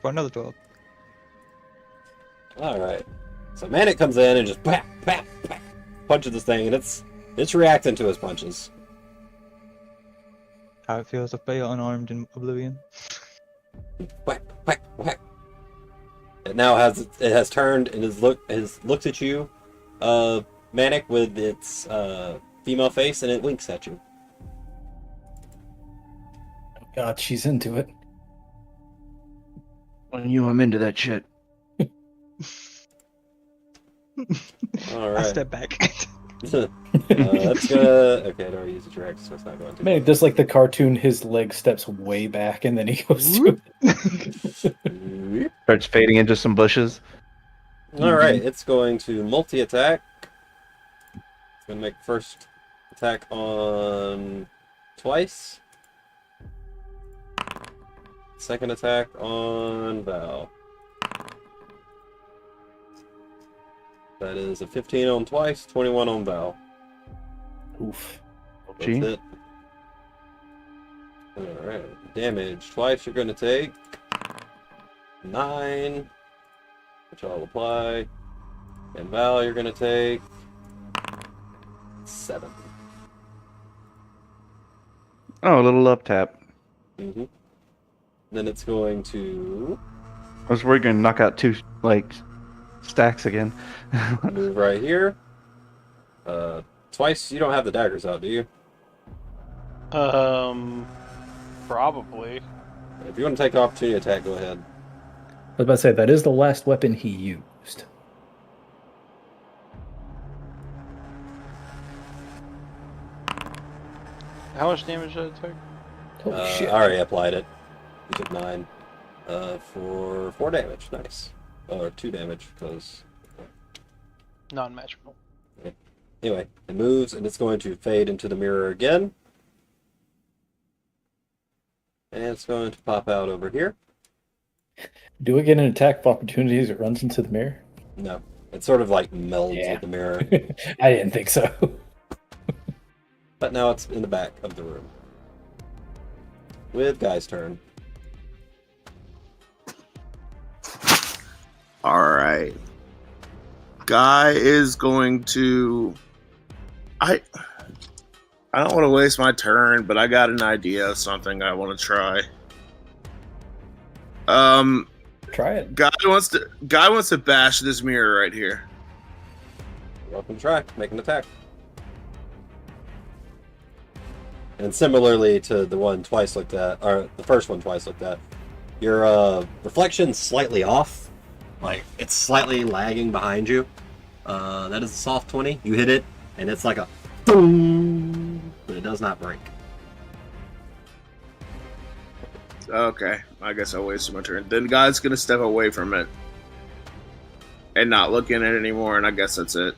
For another 12. All right. So Manic comes in and just bap, bap, bap, punches this thing, and it's reacting to his punches. How it feels to fail unarmed in Oblivion. Whack, whack, whack. It now has turned and has looked at you, Manic, with its female face, and it winks at you. God, she's into it. When you, I'm into that shit. All I right. step back. That's gonna. Okay, I don't use a direct, so it's not going to. Man, just like the cartoon, his leg steps way back and then he goes to it. Starts fading into some bushes. All right, it's going to multi-attack. It's going to make first attack on twice. Second attack on Val. That is a 15 on twice, 21 on Val. Oof. That's Gee. it. Alright, damage twice you're going to take 9, which I'll apply. And Val, you're going to take 7. Oh, a little up tap. Mm-hmm. Then it's going to I was worried going to knock out 2 stacks again. move right here. Twice, you don't have the daggers out, do you? Probably. If you want to take the opportunity attack, go ahead. I was about to say, that is the last weapon he used. How much damage did it take? Holy I shit. already applied it. You took 9. For 4 damage. Nice. Or 2 damage, because... Non-magical. Anyway, it moves, and it's going to fade into the mirror again. And it's going to pop out over here. Do it get an attack of opportunity as it runs into the mirror? No. It sort of like melds Yeah. with the mirror. I didn't think so. But now it's in the back of the room. With Guy's turn. All right. Guy is going to. I don't want to waste my turn, but I got an idea of something I want to try. Try it. Guy wants to bash this mirror right here. Welcome to try. Make an attack. And similarly to the one twice looked at, or the first one twice looked at, your reflection's slightly off. Like, it's slightly lagging behind you. That is a soft 20. You hit it, and it's like a boom, but it does not break. Okay, I guess I wasted my turn. Then Guy's gonna step away from it and not look in it anymore, and I guess that's it.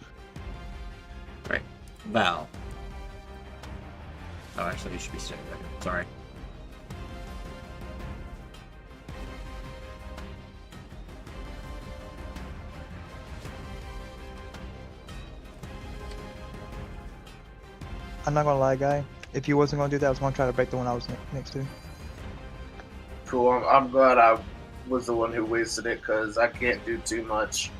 Right. Val. Oh, actually, you should be staying there. Sorry. I'm not gonna lie, guy. If you wasn't gonna do that, I was gonna try to break the one I was next to. Cool. I'm glad I was the one who wasted it because I can't do too much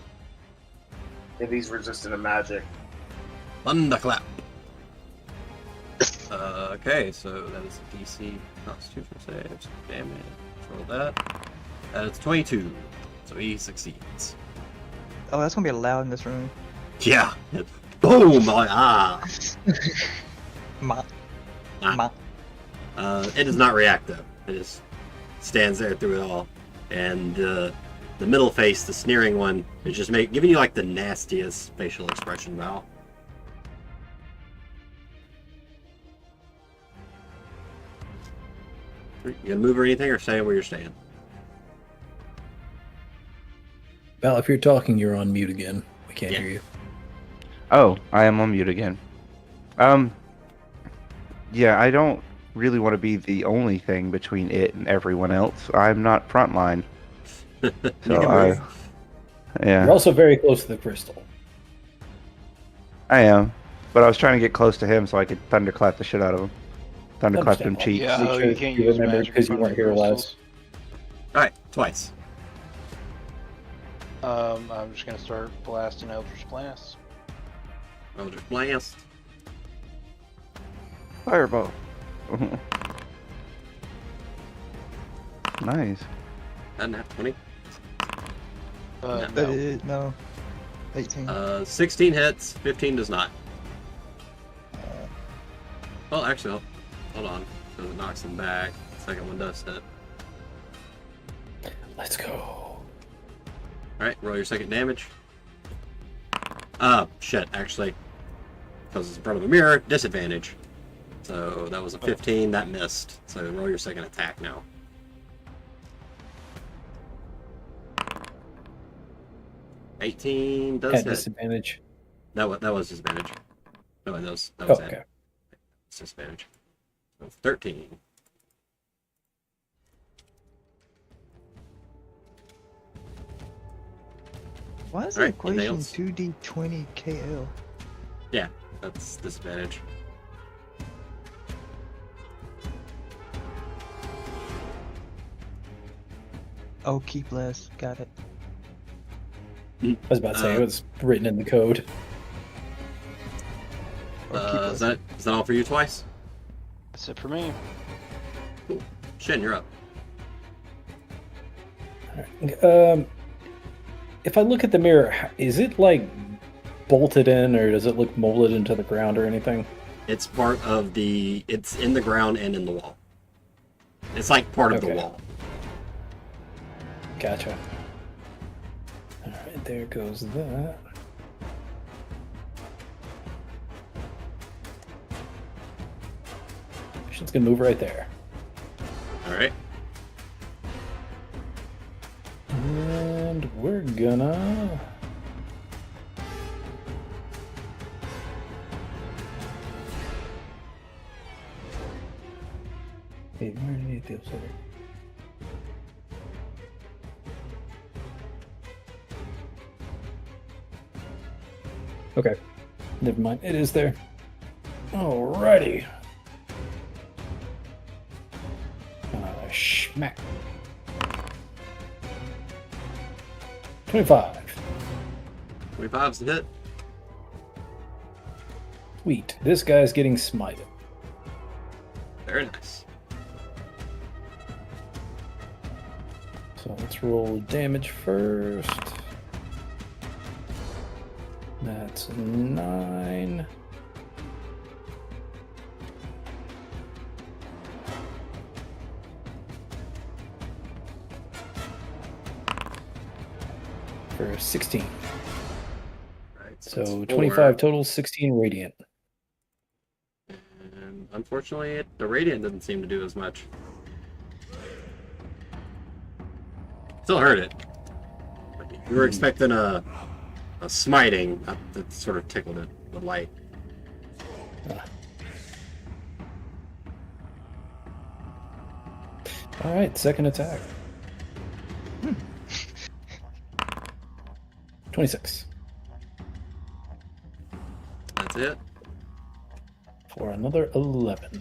if he's resistant to magic. Thunderclap. Okay, so that is DC Constitution saves. Damage. Roll that. It's 22. So he succeeds. Oh, that's gonna be loud in this room. Yeah. Boom! Ah. Ma. Ah. Ma. It does not react though. It just stands there through it all. And the middle face, the sneering one, is just giving you like the nastiest facial expression, Val. You gonna move or anything, or stay where you're staying? Val, if you're talking, you're on mute again. We can't hear you. Oh, I am on mute again. Yeah, I don't really want to be the only thing between it and everyone else. I'm not frontline. So You're also very close to the crystal. I am. But I was trying to get close to him so I could thunderclap the shit out of him. Thunderclap them Understandable. cheeks. Yeah, Make you sure can't you use remember magic because in you front weren't of here crystals. Alright, twice. I'm just gonna start blasting Eldritch Blast. Eldritch Blast. Fireball. Nice. Doesn't have 20. No. No. 18. 16 hits, 15 does not. Well, actually, hold on. Because it knocks him back. Second one does hit. Let's go. Alright, roll your second damage. Shit, actually. Because it's in front of a mirror, disadvantage. So that was a 15, that missed. So roll your second attack now. $18 does At hit. disadvantage. That was disadvantage. No, that was Oh, it. okay. It's disadvantage. So 13. Why is the Alright, equation nails. 2d20 KL? Yeah, that's disadvantage. Oh, keep less. Got it. I was about to say it was written in the code. Or keep less. Is that all for you twice? That's it for me. Shin, you're up. If I look at the mirror, is it like bolted in, or does it look molded into the ground or anything? It's part of the. It's in the ground and in the wall. It's like part of the Okay. wall. Gotcha. Alright, there goes that. She's gonna move right there. All right. And we're gonna... Hey, where did he feel so? Okay. Never mind. It is there. Alrighty. Schmack. 25. 25's the hit. Sweet. This guy's getting smited. Very nice. So let's roll damage first. That's 9. For 16. Right. So it's 25 4. total, 16 radiant. And unfortunately, the radiant didn't seem to do as much. Still hurt it. You were expecting a smiting that sort of tickled it with light. All right, second attack. 26 That's it. for another 11.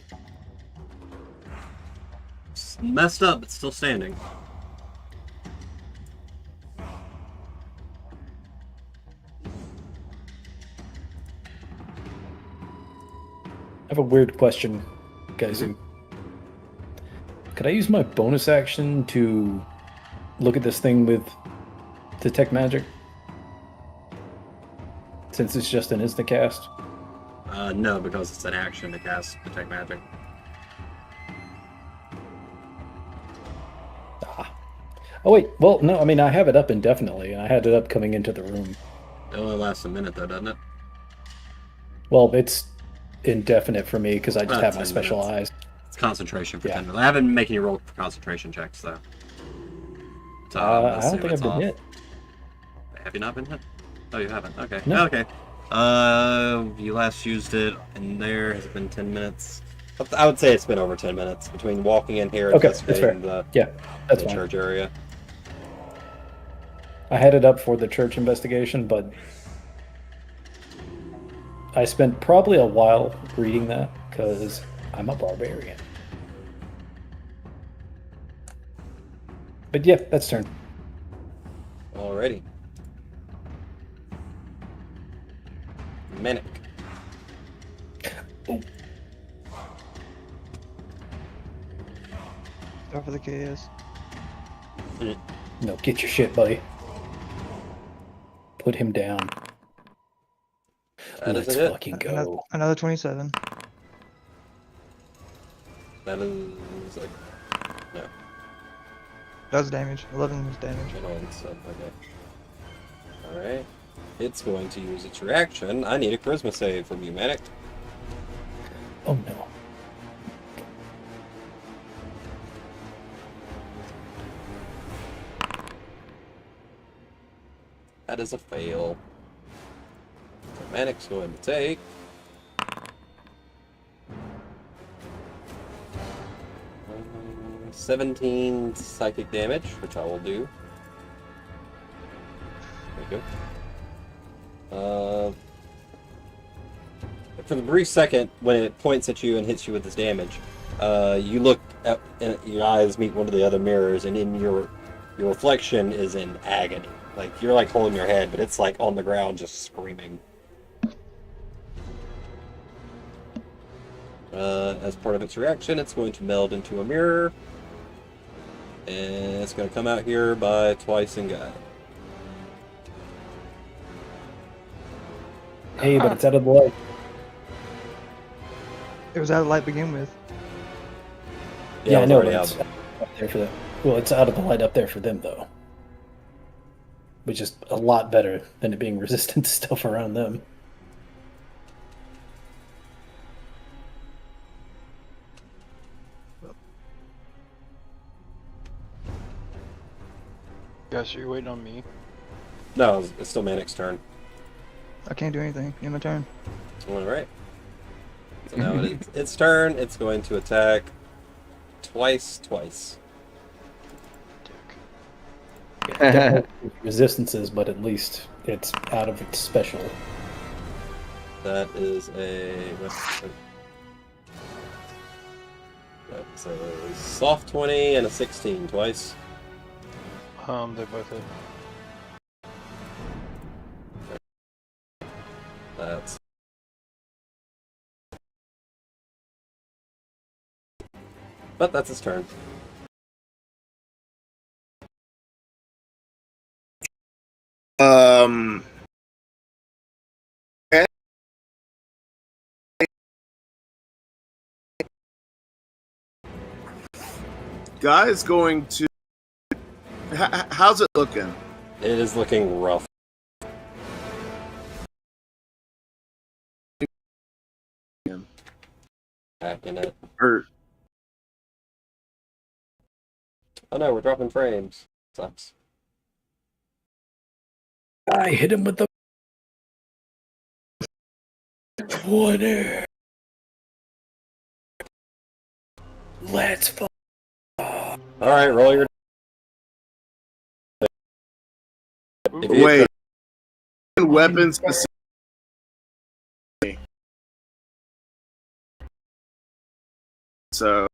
It's messed up, but still standing. I have a weird question, guys. Could I use my bonus action to look at this thing with detect magic? Since it's just an instant cast? No, because it's an action to cast Detect Magic. Oh wait, well, no, I mean, I have it up indefinitely, and I had it up coming into the room. It only lasts a minute, though, doesn't it? Well, it's indefinite for me, because I just have my 10 special minutes. eyes. It's concentration for Yeah. 10 minutes. I haven't been making you roll for concentration checks, though. So I don't think I've been hit. Have you not been hit? Oh, you haven't. Okay. No. Okay. You last used it in there. Has it been 10 minutes? I would say it's been over 10 minutes between walking in here and Okay, that's fair. investigating the, Yeah, that's the fine. church area. I had it up for the church investigation, but I spent probably a while reading that, because I'm a barbarian. But yeah, that's turn. Alrighty. Manic. Go for the KS. No, get your shit, buddy. Put him down. That Let's is it. fucking go. Another 27. That is like no. That was damage. 11 was damage. Hold on, so okay. Alright. It's going to use its reaction. I need a charisma save from you, Manic. Oh no. That is a fail. So Manic's going to take 17 psychic damage, which I will do. There you go. For the brief second, when it points at you and hits you with this damage, you look up and your eyes meet one of the other mirrors, and in your reflection is in agony. Like, you're like holding your head, but it's like on the ground just screaming. As part of its reaction, it's going to meld into a mirror. And it's going to come out here by twice and guy. Hey, but it's out of the light. It was out of light to begin with. Yeah, I it's know, already but out. it's up there for the... Well, it's out of the light up there for them, though. Which is a lot better than it being resistant to stuff around them. Guys, are you waiting on me? No, it's still Manic's turn. I can't do anything. In my turn. Alright. So now it's its turn. It's going to attack twice. Resistances, but at least it's out of its special. That is a... That's a soft 20 and a 16 twice. They both hit. That's... But that's his turn. Okay. Guy is going to. How's it looking? It is looking rough. Hacking it. Or Oh no, we're dropping frames. Sucks. I hit him with the 20. Let's fuck. Alright, roll your... If you- wait, weapons. So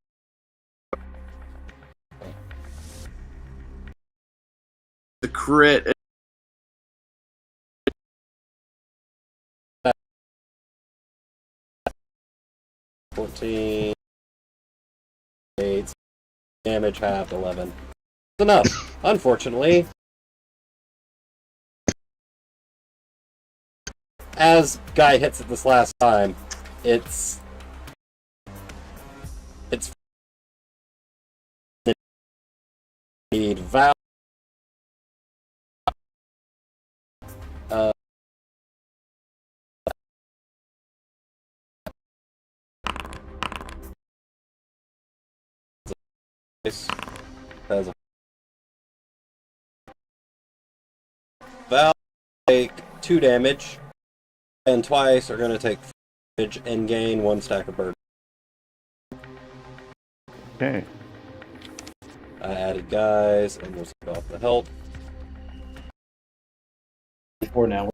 the crit. 14... 8... Damage half, 11. That's enough. Unfortunately, as Guy hits it this last time, it's need Val. Has a Val take 2 damage, and twice are going to take damage and gain 1 stack of burden. Okay. I added guys, and we'll take off the help. For now.